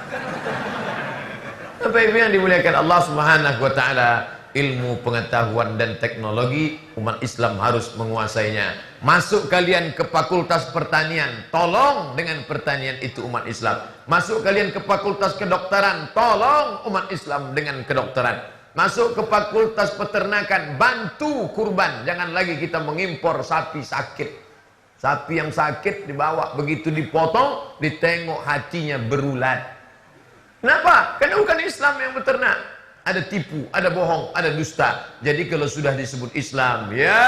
Bapak Ibu yang dimuliakan Allah Subhanahu wa taala, ilmu pengetahuan dan teknologi umat Islam harus menguasainya. Masuk kalian ke Fakultas Pertanian, tolong dengan pertanian itu umat Islam. Masuk kalian ke Fakultas Kedokteran, tolong umat Islam dengan kedokteran. Masuk ke Fakultas Peternakan, bantu kurban. Jangan lagi kita mengimpor sapi sakit. Sapi yang sakit dibawa, begitu dipotong, ditengok hatinya berulat. Kenapa? Karena bukan Islam yang beternak. Ada tipu, ada bohong, ada dusta. Jadi kalau sudah disebut Islam, ya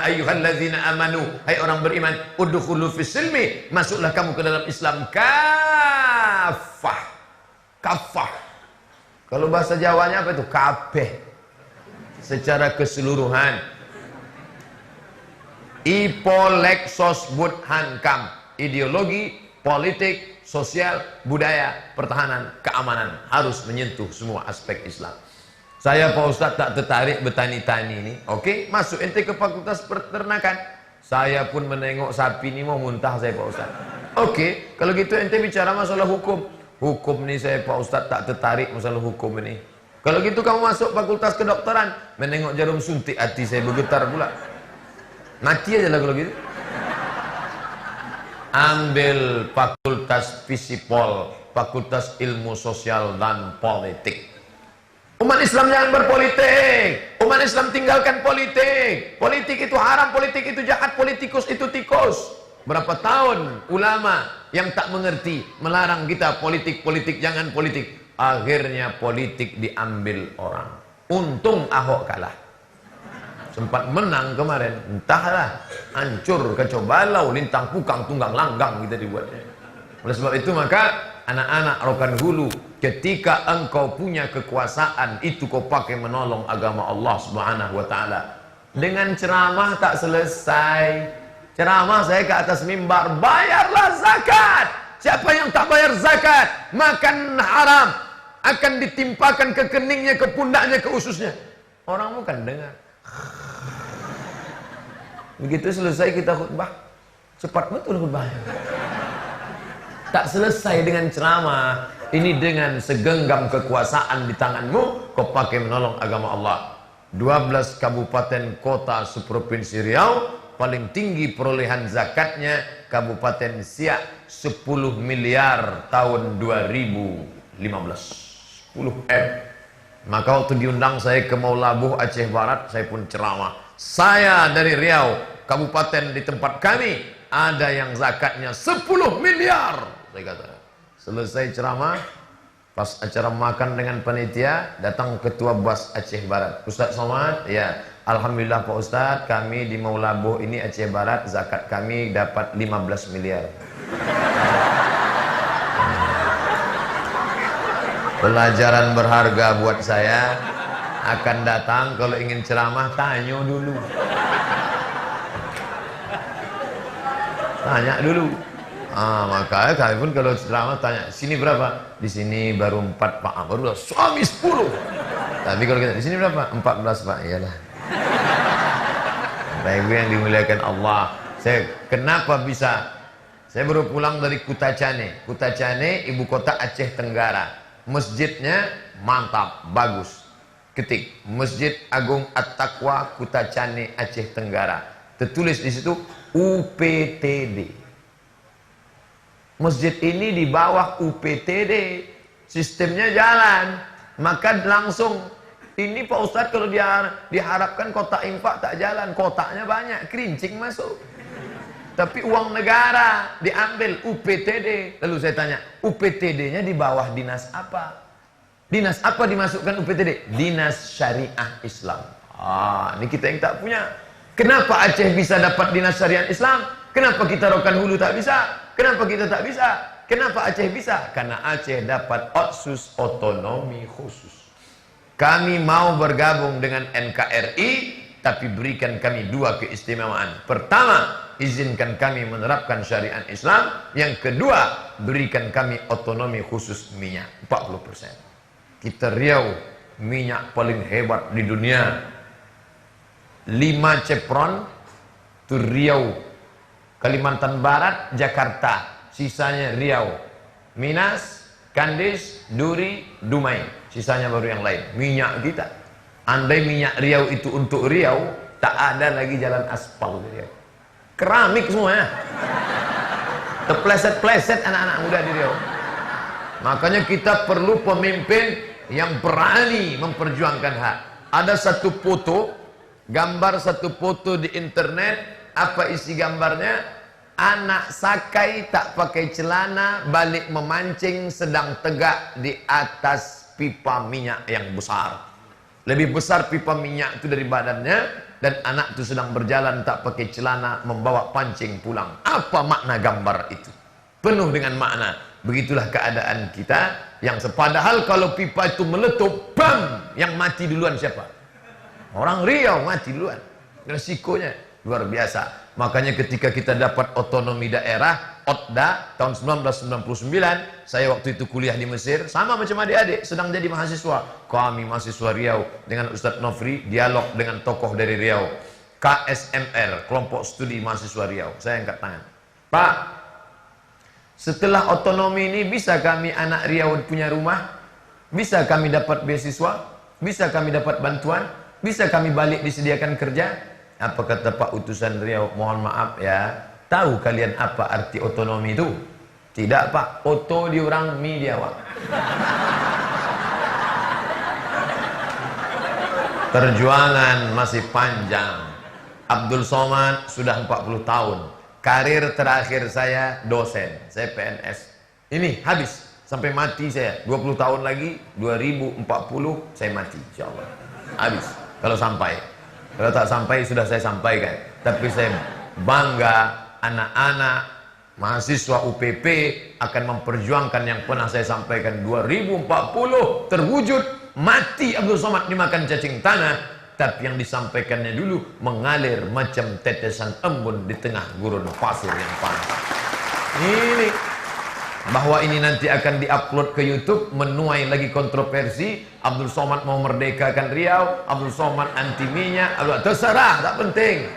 ayyuhalladzina amanu, hai orang beriman, udkhulu fis-silmi, masuklah kamu ke dalam Islam kafah. Kafah. Kalau bahasa Jawanya apa itu? Kabeh. Secara keseluruhan. Ipoleksos hankam. Ideologi, politik, sosial, budaya, pertahanan, keamanan harus menyentuh semua aspek Islam. Saya Pak Ustadz tak tertarik bertani-tani ini. Oke, masuk ente ke Fakultas Peternakan. Saya pun menengok sapi ini mau muntah saya Pak Ustadz. Oke, kalau gitu ente bicara masalah hukum. Hukum ini saya Pak Ustadz tak tertarik masalah hukum ini. Kalau gitu kamu masuk Fakultas Kedokteran, menengok jarum suntik hati saya bergetar pula. Mati aja lah kalau gitu. Ambil Fakultas Fisipol, Fakultas Ilmu Sosial dan Politik. Umat Islam jangan berpolitik. Umat Islam tinggalkan politik. Politik itu haram, politik itu jahat, politikus itu tikus. Berapa tahun ulama yang tak mengerti melarang kita politik, jangan politik. Akhirnya politik diambil orang. Untung Ahok kalah. Sempat menang kemarin, entahlah, hancur kacau balau, lintang pukang tunggang langgang kita dibuatnya. Oleh sebab itu maka anak-anak Rokan Hulu, ketika engkau punya kekuasaan itu kau pakai menolong agama Allah Subhanahu wa taala. Dengan ceramah tak selesai. Ceramah saya ke atas mimbar, bayarlah zakat. Siapa yang tak bayar zakat, makan haram, akan ditimpakan ke keningnya, ke pundaknya, ke ususnya. Orang bukan dengar. Begitu selesai kita khutbah, cepat betul khutbahnya. Tak selesai dengan ceramah. Ini dengan segenggam kekuasaan di tanganmu, kau pakai menolong agama Allah. 12 kabupaten kota seprovinsi Riau, paling tinggi perolehan zakatnya Kabupaten Siak, 10 miliar tahun 2015. 10 M. Maka waktu diundang saya ke Maulabuh Aceh Barat, saya pun ceramah. Saya dari Riau, kabupaten di tempat kami, ada yang zakatnya 10 miliar. Saya kata. Selesai ceramah, pas acara makan dengan panitia, datang Ketua BAS Aceh Barat. Ustadz Somad, ya, alhamdulillah Pak Ustadz, kami di Maulabuh ini Aceh Barat, zakat kami dapat 15 miliar. Pelajaran berharga buat saya. Akan datang kalau ingin ceramah, tanya dulu. Tanya dulu. Makanya kami pun kalau ceramah tanya, sini berapa? Di sini baru 4 Pak. Baru suami 10. Tapi kalau kita di sini berapa? 14 Pak. Iyalah. Bapak Ibu yang dimuliakan Allah. Kenapa bisa? Saya baru pulang dari Kutacane. Kutacane ibu kota Aceh Tenggara. Masjidnya mantap, bagus. Ketik Masjid Agung At-Taqwa Kutacane Aceh Tenggara. Tertulis di situ UPTD. Masjid ini di bawah UPTD. Sistemnya jalan. Maka langsung Ini Pak Ustadz kalau dia diharapkan kotak infak tak jalan, kotaknya banyak, kerincing masuk. Tapi uang negara diambil UPTD. Lalu saya tanya, UPTD-nya di bawah dinas apa? Dinas apa dimasukkan UPTD? Dinas Syariah Islam. Ini kita yang tak punya. Kenapa Aceh bisa dapat dinas syariah Islam? Kenapa kita Rokan Hulu tak bisa? Kenapa kita tak bisa? Kenapa Aceh bisa? Karena Aceh dapat otsus otonomi khusus. Kami mau bergabung dengan NKRI, tapi berikan kami 2 keistimewaan. Pertama, izinkan kami menerapkan syariat Islam. Yang kedua, berikan kami otonomi khusus minyak 40%. Kita Riau minyak paling hebat di dunia. 5 Chevron itu Riau, Kalimantan Barat, Jakarta, sisanya Riau, Minas, Kandis, Duri, Dumai, sisanya baru yang lain. Minyak kita, andai minyak Riau itu untuk Riau, tak ada lagi jalan aspal di Riau, keramik semuanya. Terpleset-pleset anak-anak muda di Riau. Makanya kita perlu pemimpin yang berani memperjuangkan hak. Ada satu foto, gambar satu foto di internet. Apa isi gambarnya? Anak sakai tak pakai celana, balik memancing, sedang tegak di atas pipa minyak yang besar. Lebih besar pipa minyak itu dari badannya, dan anak itu sedang berjalan tak pakai celana, membawa pancing pulang. Apa makna gambar itu? Penuh dengan makna. Begitulah keadaan kita, yang sepadahal kalau pipa itu meletup, bam, yang mati duluan siapa? Orang Riau mati duluan. Resikonya luar biasa. Makanya ketika kita dapat otonomi daerah, OTDA tahun 1999, saya waktu itu kuliah di Mesir, sama macam adik-adik sedang jadi mahasiswa. Kami mahasiswa Riau dengan Ustadz Nofri dialog dengan tokoh dari Riau. KSMR, kelompok studi mahasiswa Riau. Saya angkat tangan. Pak, setelah otonomi ini bisa kami anak Riau punya rumah? Bisa kami dapat beasiswa? Bisa kami dapat bantuan? Bisa kami balik disediakan kerja? Apa kata Pak utusan Riau? Mohon maaf ya, tahu kalian apa arti otonomi itu? Tidak Pak, oto di orang, mi di awak. Perjuangan masih panjang. Abdul Somad sudah 40 tahun. Karir terakhir saya dosen, saya PNS. Ini habis, sampai mati saya. 20 tahun lagi, 2040 saya mati, insyaallah. Habis, kalau sampai. Kalau tak sampai sudah saya sampaikan. Tapi saya bangga anak-anak mahasiswa UPP akan memperjuangkan yang pernah saya sampaikan. 2040 terwujud, mati Abdul Somad dimakan cacing tanah. Tapi yang disampaikannya dulu mengalir macam tetesan embun di tengah gurun pasir yang panas. Ini bahwa ini nanti akan diupload ke YouTube menuai lagi kontroversi. Abdul Somad mau merdekakan Riau, Abdul Somad anti minyak, terserah, tak penting.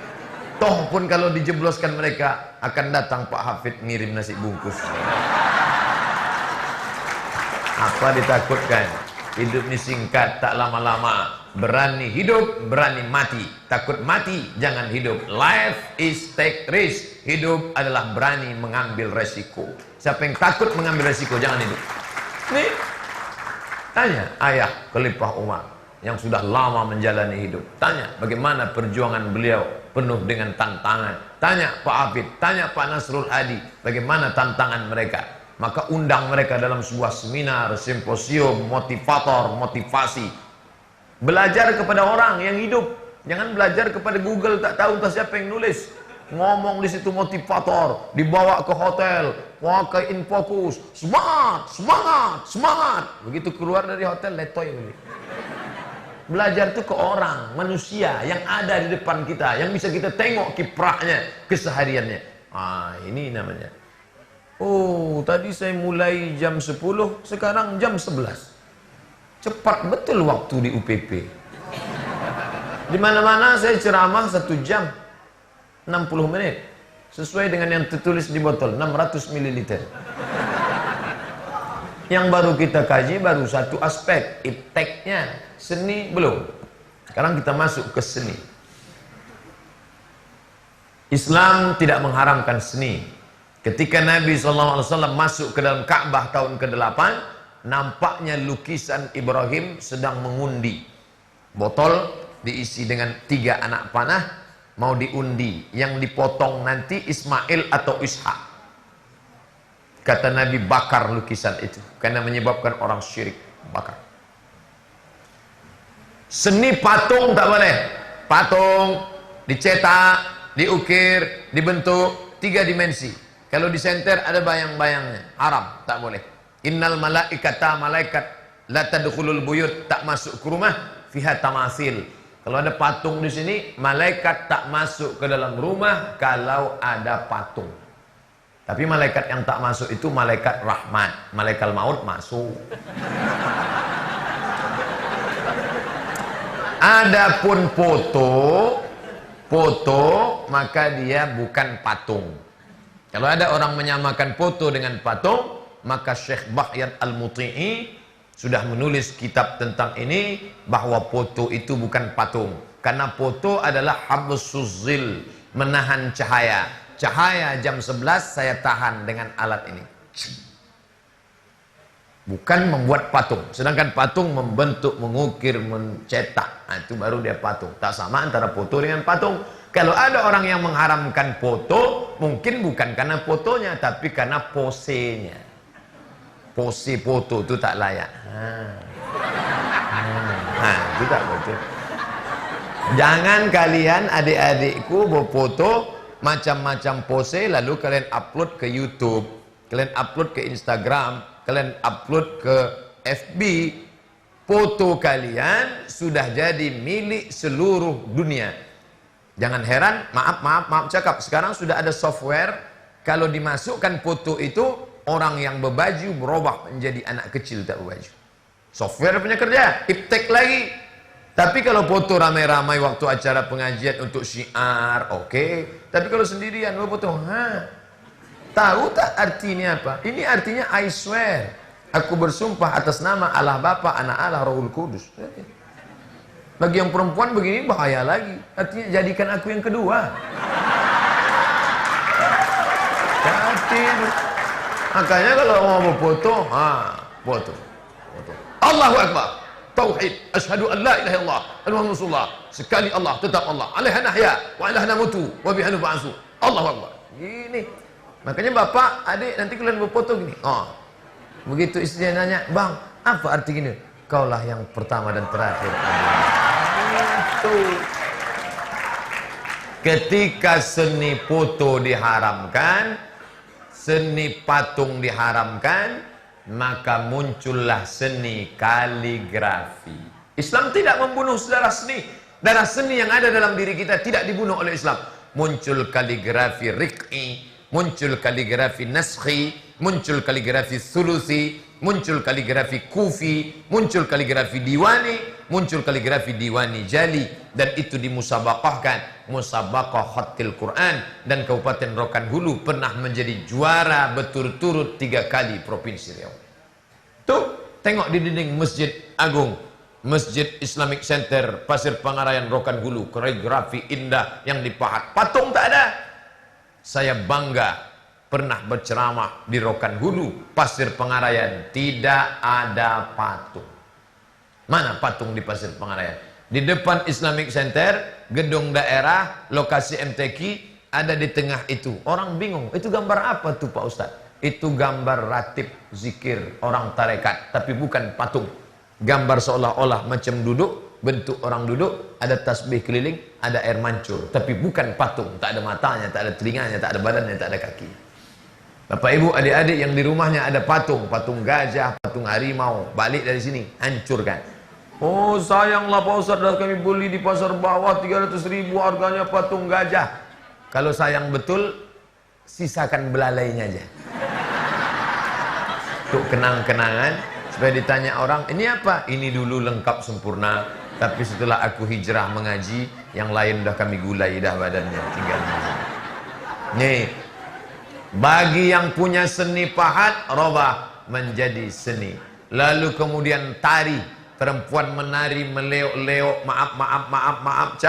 Toh pun kalau dijebloskan mereka akan datang Pak Hafid ngirim nasi bungkus. Apa ditakutkan? Hidup ini singkat, tak lama-lama. Berani hidup, berani mati. Takut mati, jangan hidup. Life is take risk. Hidup adalah berani mengambil resiko. Siapa yang takut mengambil resiko, jangan hidup. Nih, tanya ayah Khalifah Umar yang sudah lama menjalani hidup. Tanya bagaimana perjuangan beliau penuh dengan tantangan. Tanya Pak Hafid, tanya Pak Nasrul Hadi, bagaimana tantangan mereka. Maka undang mereka dalam sebuah seminar, simposium, motivator, motivasi. Belajar kepada orang yang hidup. Jangan belajar kepada Google, tak tahu entah siapa yang nulis. Ngomong di situ motivator, dibawa ke hotel, pakai infocus, semangat, semangat, semangat. Begitu keluar dari hotel, letoy beli. Belajar itu ke orang, manusia yang ada di depan kita, yang bisa kita tengok kiprahnya, kesehariannya. Ini namanya. Oh, tadi saya mulai jam 10, sekarang jam 11. Cepat betul waktu di UPP. Di mana-mana saya ceramah 1 jam 60 menit sesuai dengan yang tertulis di botol 600 ml. Yang baru kita kaji baru satu aspek, ipteknya, seni belum. Sekarang kita masuk ke seni. Islam tidak mengharamkan seni. Ketika Nabi SAW masuk ke dalam Ka'bah tahun ke-8, nampaknya lukisan Ibrahim sedang mengundi. Botol diisi dengan 3 anak panah, mau diundi, yang dipotong nanti Ismail atau Ishak. Kata Nabi, bakar lukisan itu karena menyebabkan orang syirik. Bakar. Seni patung tak boleh. Patung dicetak, diukir, dibentuk 3 dimensi. Kalau disenter ada bayang-bayangnya, haram, tak boleh. Innal malaikata, malaikat la tadkhulul buyut, tak masuk ke rumah fiha tamasil. Kalau ada patung di sini, malaikat tak masuk ke dalam rumah kalau ada patung. Tapi malaikat yang tak masuk itu malaikat rahmat, malaikat maut masuk. Adapun foto maka dia bukan patung. Kalau ada orang menyamakan foto dengan patung, maka Syekh Bahyan Al-Muti'i sudah menulis kitab tentang ini, bahwa foto itu bukan patung. Karena foto adalah habsuz zil, menahan cahaya. Cahaya jam 11 saya tahan dengan alat ini. Bukan membuat patung. Sedangkan patung membentuk, mengukir, mencetak. Nah, itu baru dia patung. Tak sama antara foto dengan patung. Kalau ada orang yang mengharamkan foto, mungkin bukan karena fotonya, tapi karena posenya. Pose foto itu tak layak. Itu tak betul. Jangan kalian adik-adikku berfoto macam-macam pose lalu kalian upload ke YouTube, kalian upload ke Instagram, kalian upload ke FB. Foto kalian sudah jadi milik seluruh dunia. Jangan heran, maaf cakap, sekarang sudah ada software, kalau dimasukkan foto itu, orang yang berbaju berubah menjadi anak kecil tak berbaju. Software punya kerja, iptek lagi. Tapi kalau foto ramai-ramai waktu acara pengajian untuk syiar, oke. Tapi kalau sendirian, foto, tahu tak artinya apa? Ini artinya I swear, aku bersumpah atas nama Allah Bapa, Anak Allah, Rohul Kudus. Bagi yang perempuan begini bahaya lagi. Artinya jadikan aku yang kedua. Makanya kalau mau berfoto, foto. Allahu Akbar. Tauhid. Asyhadu an la ilaha illallah. Muhammadur Rasulullah. Sekali Allah, tetap Allah. Alaiha nahya wa alaiha namutu wa biha nub'atsu. Allahu Akbar. Gini. Makanya bapak, adik nanti kalian berfoto gini. Begitu istrinya nanya, "Bang, apa arti gini?" Kaulah yang pertama dan terakhir. Ketika seni foto diharamkan, seni patung diharamkan, maka muncullah seni kaligrafi. Islam tidak membunuh darah seni. Darah seni yang ada dalam diri kita tidak dibunuh oleh Islam. Muncul kaligrafi riq'i, muncul kaligrafi naskhi, muncul kaligrafi thuluthi, muncul kaligrafi kufi, muncul kaligrafi diwani, muncul kaligrafi diwani jali, dan itu dimusabaqahkan, musabaqah khatil Quran, dan Kabupaten Rokan Hulu pernah menjadi juara berturut-turut 3 kali Provinsi Riau. Tuh, tengok di dinding Masjid Agung, Masjid Islamic Center Pasir Pangarayan Rokan Hulu, koreografi indah yang dipahat, patung tak ada. Saya bangga pernah berceramah di Rokan Hulu, Pasir Pangarayan, tidak ada patung. Mana patung di Pasir Pangarayan? Di depan Islamic Center, gedung daerah, lokasi MTQ, ada di tengah itu. Orang bingung, itu gambar apa tuh Pak Ustadz? Itu gambar ratib zikir orang tarekat, tapi bukan patung. Gambar seolah-olah macam duduk, bentuk orang duduk, ada tasbih keliling, ada air mancur, tapi bukan patung. Tak ada matanya, tak ada telinganya, tak ada badannya, tak ada kaki. Bapak ibu adik-adik yang di rumahnya ada patung, patung gajah, patung harimau, balik dari sini, hancurkan. Oh sayanglah Pak Ustadz, dah kami beli di pasar bawah 300.000 harganya patung gajah. Kalau sayang betul, sisakan belalainya aja. Untuk kenang-kenangan, supaya ditanya orang, ini apa? Ini dulu lengkap sempurna, tapi setelah aku hijrah mengaji, yang lain dah kami gulai dah badannya, tinggal nih. Bagi yang punya seni pahat, robah menjadi seni. Lalu kemudian tari, perempuan menari meleok-leok, maaf,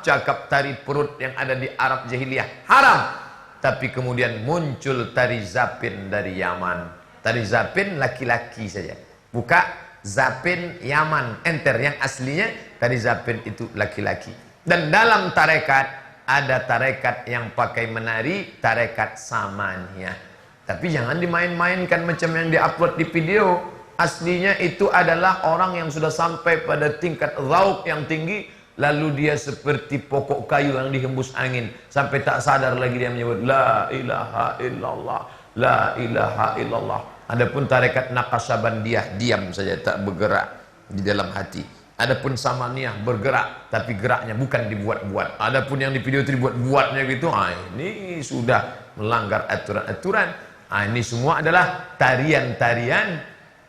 cakap tari perut yang ada di Arab jahiliyah, haram. Tapi kemudian muncul tari zapin dari Yaman. Tari zapin laki-laki saja. Buka Zapin Yaman, enter. Yang aslinya tari Zapin itu laki-laki. Dan dalam tarekat ada tarekat yang pakai menari, tarekat samaniyah. Tapi jangan dimain-mainkan macam yang diupload di video. Aslinya itu adalah orang yang sudah sampai pada tingkat zauk yang tinggi, lalu dia seperti pokok kayu yang dihembus angin, sampai tak sadar lagi dia menyebut la ilaha illallah, la ilaha illallah. Adapun tarekat Naqsyabandiyah diam saja, tak bergerak di dalam hati. Adapun samaniyah bergerak, tapi geraknya bukan dibuat-buat. Adapun yang di video itu dibuat-buatnya gitu, ini sudah melanggar aturan-aturan. Ini semua adalah tarian-tarian,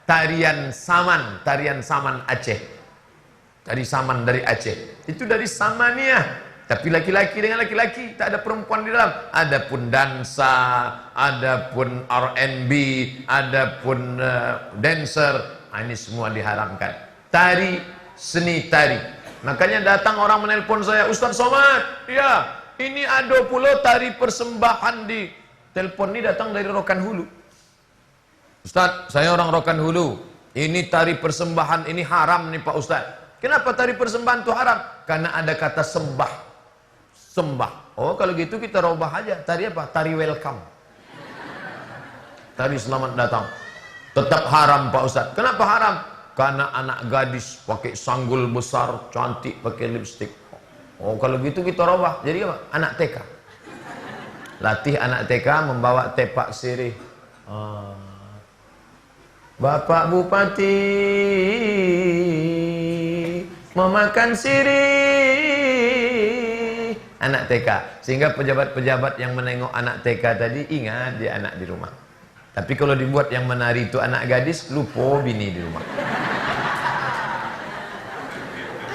tarian saman Aceh. Tari saman dari Aceh. Itu dari samaniyah. Tapi laki-laki dengan laki-laki, tak ada perempuan di dalam. Adapun dansa, adapun R&B, adapun dancer, ini semua diharamkan. Tari, seni tari. Makanya datang orang menelpon saya, Ustaz Somad, ya, ini ada pula tari persembahan di telepon ini datang dari Rokan Hulu. Ustaz, saya orang Rokan Hulu. Ini tari persembahan, ini haram nih Pak Ustaz. Kenapa tari persembahan itu haram? Karena ada kata sembah. Sembah. Oh, kalau gitu kita robah aja. Tari apa? Tari welcome. Tari selamat datang. Tetap haram Pak Ustaz. Kenapa haram? Karena anak gadis pakai sanggul besar, cantik, pakai lipstik. Oh, kalau gitu kita robah. Jadi apa? Anak TK. Latih anak TK membawa tepak sirih. Bapak Bupati memakan sirih. Anak TK. Sehingga pejabat-pejabat yang menengok anak TK tadi ingat dia anak di rumah. Tapi kalau dibuat yang menari itu anak gadis, lupa bini di rumah.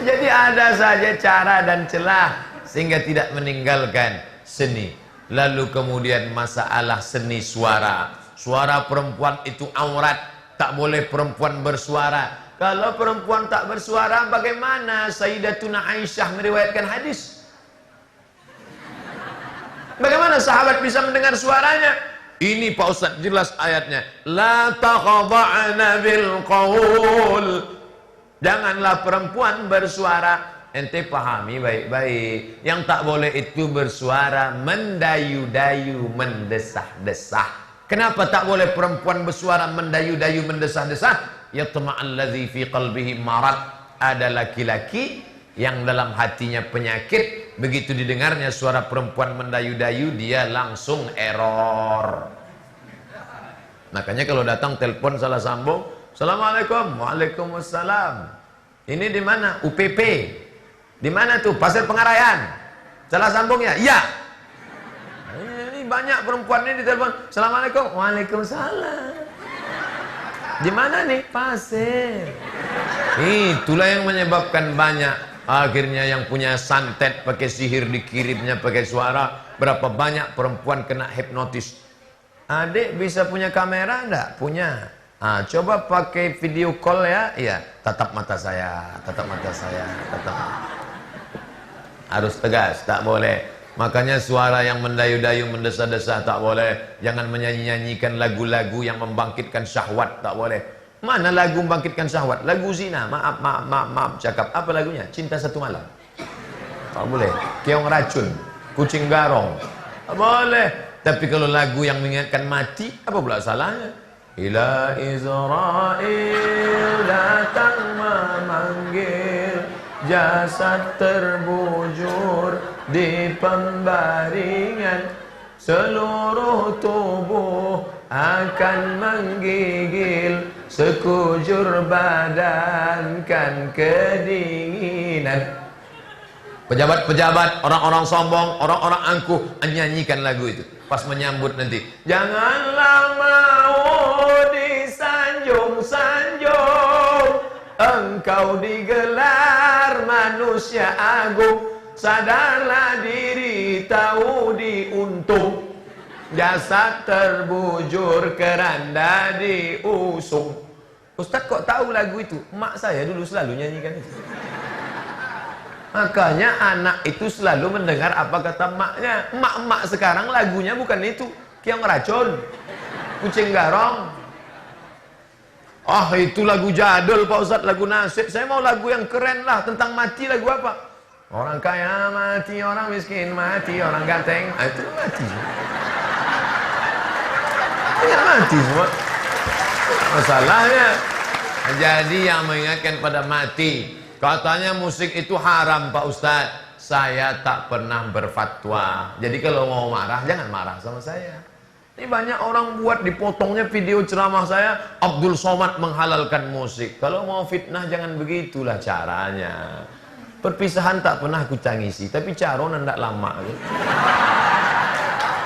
Jadi ada saja cara dan celah sehingga tidak meninggalkan seni. Lalu kemudian masalah seni suara. Suara perempuan itu aurat, tak boleh perempuan bersuara. Kalau perempuan tak bersuara, bagaimana Sayyidatuna Aisyah meriwayatkan hadis? Bagaimana sahabat bisa mendengar suaranya? Ini Pak Ustaz jelas ayatnya. La takhadha'na bil qaul. Janganlah perempuan bersuara. Ente pahami baik-baik. Yang tak boleh itu bersuara mendayu-dayu, mendesah-desah. Kenapa tak boleh perempuan bersuara mendayu-dayu, mendesah-desah? Yatma'alladzi fi qalbihi marad. Ada laki-laki yang dalam hatinya penyakit, begitu didengarnya suara perempuan mendayu-dayu, dia langsung error. Makanya kalau datang telepon salah sambung, Assalamualaikum, Waalaikumsalam. Ini di mana? UPP. Di mana tuh? Pasir Pengarayan. Salah sambungnya? Iya. Ini banyak perempuan ini di telepon, Assalamualaikum, Waalaikumsalam. Di mana nih? Pasir. Itulah yang menyebabkan banyak. Akhirnya yang punya santet pakai sihir dikirimnya pakai suara. Berapa banyak perempuan kena hipnotis. Adik bisa punya kamera enggak? Punya. Coba pakai video call ya. Iya, tatap mata saya, tatap mata saya, tatap. Harus tegas, tak boleh. Makanya suara yang mendayu-dayu, mendesah-desah tak boleh. Jangan menyanyi-nyanyikan lagu-lagu yang membangkitkan syahwat, tak boleh. Mana lagu membangkitkan syahwat? Lagu zina. Maaf cakap. Apa lagunya? Cinta Satu Malam. Tak boleh. Keong Racun, Kucing Garong. Tak boleh. Tapi kalau lagu yang mengingatkan mati, apa pula salahnya? Ila Israel datang memanggil, jasad terbujur di pembaringan, seluruh tubuh akan menggigil, sekujur badan kan kedinginan. Pejabat-pejabat, orang-orang sombong, orang-orang angkuh menyanyikan lagu itu. Pas menyambut nanti, janganlah mau disanjung-sanjung, engkau digelar manusia agung, sadarlah diri tahu diuntung, jasad terbujur keranda diusung. Ustaz kok tahu lagu itu? Mak saya dulu selalu nyanyikan itu. Makanya anak itu selalu mendengar apa kata maknya. Mak-mak sekarang lagunya bukan itu. Keong Racun, Kucing Garong. Ah itu lagu jadul Pak Ustadz, lagu nasyid. Saya mau lagu yang keren lah, tentang mati. Lagu apa? Orang kaya mati, orang miskin mati, orang ganteng. Ah, itu mati. Ingat mati semua. Masalahnya. Jadi yang mengingatkan pada mati. Katanya musik itu haram Pak Ustadz. Saya tak pernah berfatwa. Jadi kalau mau marah, jangan marah sama saya. Ini banyak orang buat dipotongnya video ceramah saya, Abdul Somad menghalalkan musik. Kalau mau fitnah jangan begitulah caranya. Perpisahan tak pernah aku tangisi, tapi caron tidak lama.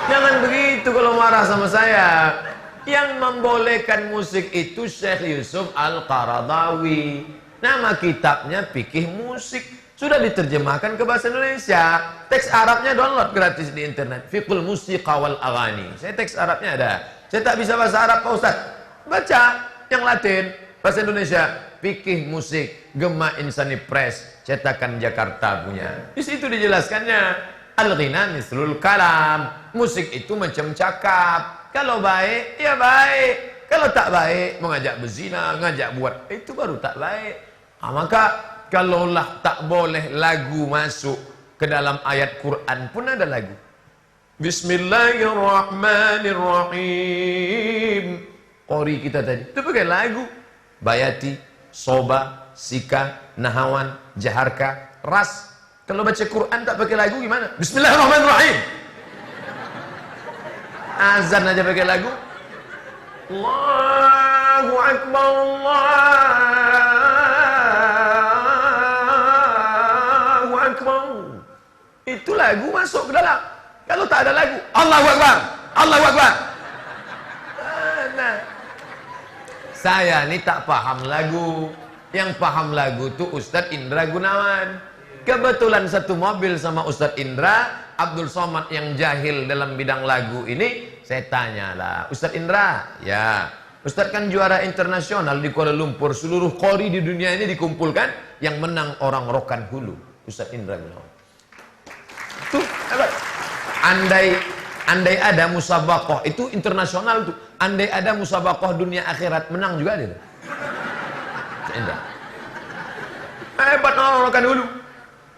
Jangan begitu kalau marah sama saya. Yang membolehkan musik itu Syekh Yusuf Al-Qaradawi. Nama kitabnya Fikih Musik. Sudah diterjemahkan ke bahasa Indonesia. Teks Arabnya download gratis di internet. Fiqhul Musiqa wal Aghani. Saya teks Arabnya ada. Saya tak bisa bahasa Arab Pak Ustaz. Baca yang Latin, bahasa Indonesia. Fikih Musik, Gema Insani Press, cetakan Jakarta punya. Di situ dijelaskannya. Al-ghina mislul kalam. Musik itu macam cakap. Kalau baik, ya baik. Kalau tak baik, mengajak berzina, ngajak buat, itu baru tak baik. Nah, maka kalaulah tak boleh lagu masuk ke dalam ayat Quran pun ada lagu. Bismillahirrahmanirrahim. Qori kita tadi itu pakai lagu. Bayati, Soba, Sika, Nahawan, Jaharka, Ras. Kalau baca Quran tak pakai lagu gimana? Bismillahirrahmanirrahim. Azan aja pakai lagu. Allahu Akbar, Allahu Akbar. Itu lagu masuk ke dalam. Kalau tak ada lagu, Allahu Akbar, Allahu Akbar. Nah, saya ni tak paham lagu. Yang paham lagu tu Ustadz Indra Gunawan. Kebetulan satu mobil sama Ustadz Indra. Abdul Somad yang jahil dalam bidang lagu ini, saya tanyalah, Ustadz Indra, ya, Ustadz kan juara internasional di Kuala Lumpur, seluruh qori di dunia ini dikumpulkan, yang menang orang Rokan Hulu, Ustadz Indra Gunawan. Tuh, apa? Andai ada musabakoh, itu internasional tuh, andai ada musabakoh dunia akhirat, menang juga dia. Ustadz Indra. Hebat orang Rokan Hulu.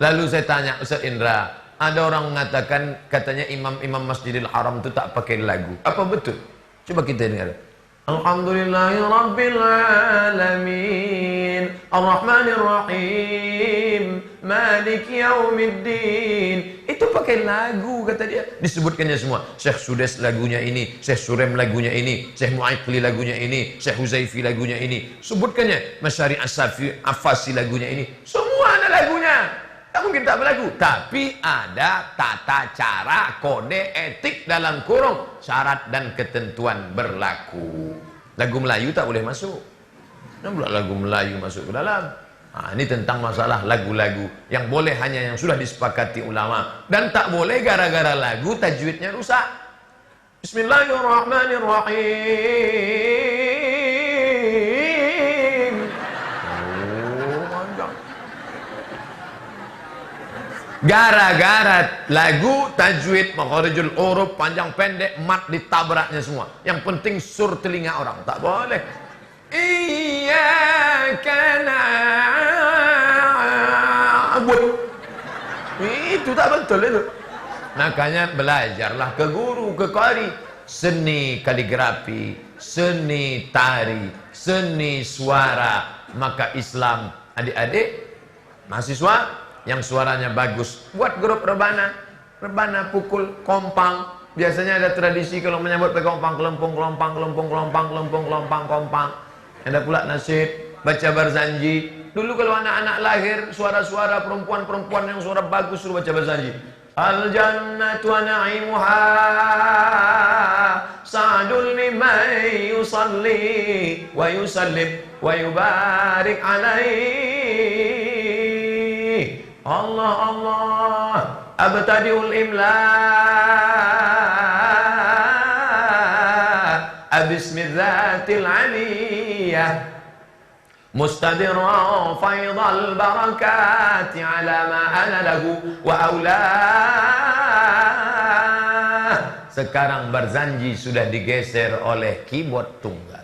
Lalu saya tanya, Ustadz Indra, ada orang mengatakan katanya imam-imam Masjidil Haram itu tak pakai lagu. Apa betul? Coba kita dengar. Alhamdulillahirabbil alamin, Arrahmanirrahim, Maliki yaumiddin. Itu pakai lagu kata dia. Disebutkannya semua. Syekh Sudes lagunya ini, Syekh Surem lagunya ini, Syekh Mu'aikli lagunya ini, Syekh Huzaifi lagunya ini. Sebutkannya Masyari Asafi Afasi lagunya ini. Semua ada lagunya. Tak mungkin tak berlagu, tapi ada tata cara, kode etik dalam kurung syarat dan ketentuan berlaku. Lagu Melayu tak boleh masuk. Nah, pula lagu Melayu masuk ke dalam. Nah, ini tentang masalah lagu-lagu yang boleh hanya yang sudah disepakati ulama, dan tak boleh gara-gara lagu tajwidnya rusak. Bismillahirrahmanirrahim. Gara-gara lagu, tajwid, makharijul huruf, panjang pendek, mat ditabraknya semua. Yang penting sur telinga orang, tak boleh. Iyyaka na'budu. Itu tak betul itu. Makanya belajarlah ke guru, ke qari. Seni kaligrafi, seni tari, seni suara. Maka Islam, adik-adik, mahasiswa yang suaranya bagus, buat grup rebana. Rebana pukul kompang. Biasanya ada tradisi kalau menyambut pakai kompang, kelempung, kelompang, kelempung, kelompang, kelempung, kelompang, kompang. Ada pula nasyid, baca barzanji. Dulu kalau anak-anak lahir, suara-suara perempuan-perempuan yang suara bagus suruh baca barzanji. Al jannatu wa na'imuha sa'dul liman yusalli wa yusallim wa yubarik alaihi. Allah Allah abtadiul imla bismidzatil aliyah mustadira faidal barakati ala ma ana lahu wa aula. Sekarang barzanji sudah digeser oleh keyboard tunggal.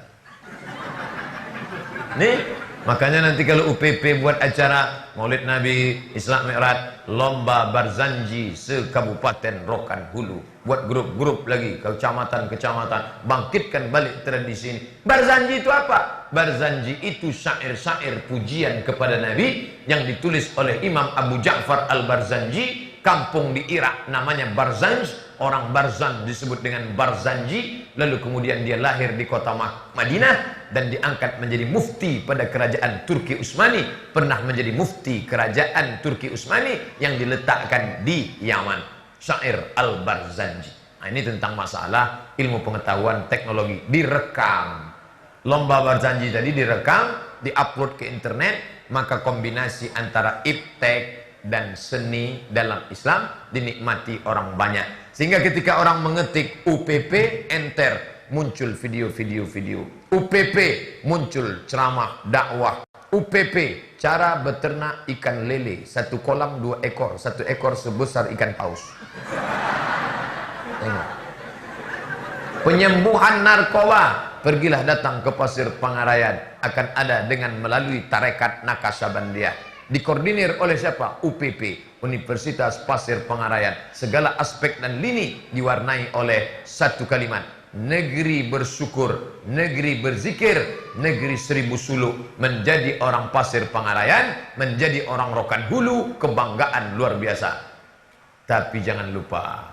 Nih, makanya nanti kalau UPP buat acara Maulid Nabi, Isra Mi'raj, lomba Barzanji se-Kabupaten Rokan Hulu. Buat grup-grup lagi, kecamatan-kecamatan, bangkitkan balik tradisi ini. Barzanji itu apa? Barzanji itu syair-syair pujian kepada Nabi yang ditulis oleh Imam Abu Ja'far Al-Barzanji. Kampung di Irak namanya Barzanj, orang Barzan disebut dengan Barzanji. Lalu kemudian dia lahir di kota Madinah dan diangkat menjadi mufti pada kerajaan Turki Utsmani, pernah menjadi mufti kerajaan Turki Utsmani yang diletakkan di Yaman. Syair Al-Barzanji. Nah, ini tentang masalah ilmu pengetahuan teknologi. Direkam, lomba Barzanji tadi direkam, diupload ke internet. Maka kombinasi antara iptek dan seni dalam Islam dinikmati orang banyak, sehingga ketika orang mengetik UPP enter, muncul video-video. UPP muncul ceramah dakwah. UPP cara beternak ikan lele, satu kolam 2 ekor, satu ekor sebesar ikan paus. Tengok. Penyembuhan narkoba, pergilah datang ke Pasir Pangarayan, akan ada dengan melalui tarekat Naksabandia. Dikoordinir oleh siapa? UPP, Universitas Pasir Pangarayan. Segala aspek dan lini diwarnai oleh satu kalimat: negeri bersyukur, negeri berzikir, negeri 1000 suluk. Menjadi orang Pasir Pangarayan, menjadi orang Rokan Hulu, kebanggaan luar biasa. Tapi jangan lupa,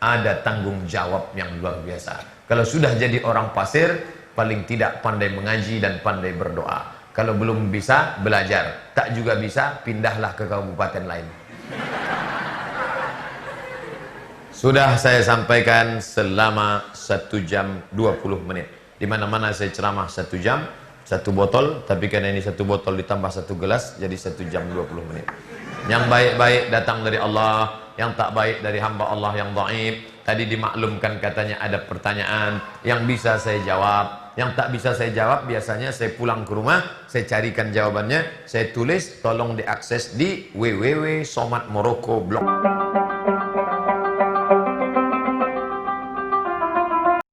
ada tanggung jawab yang luar biasa. Kalau sudah jadi orang pasir, paling tidak pandai mengaji dan pandai berdoa. Kalau belum bisa, belajar. Tak juga bisa, pindahlah ke kabupaten lain. Sudah saya sampaikan selama 1 jam 20 menit. Di mana-mana saya ceramah 1 jam, 1 botol. Tapi karena ini 1 botol ditambah 1 gelas, jadi 1 jam 20 menit. Yang baik-baik datang dari Allah, yang tak baik dari hamba Allah yang dhaif. Tadi dimaklumkan katanya ada pertanyaan yang bisa saya jawab. Yang tak bisa saya jawab, biasanya saya pulang ke rumah, saya carikan jawabannya, saya tulis, tolong diakses di www.somatmorocco.blog.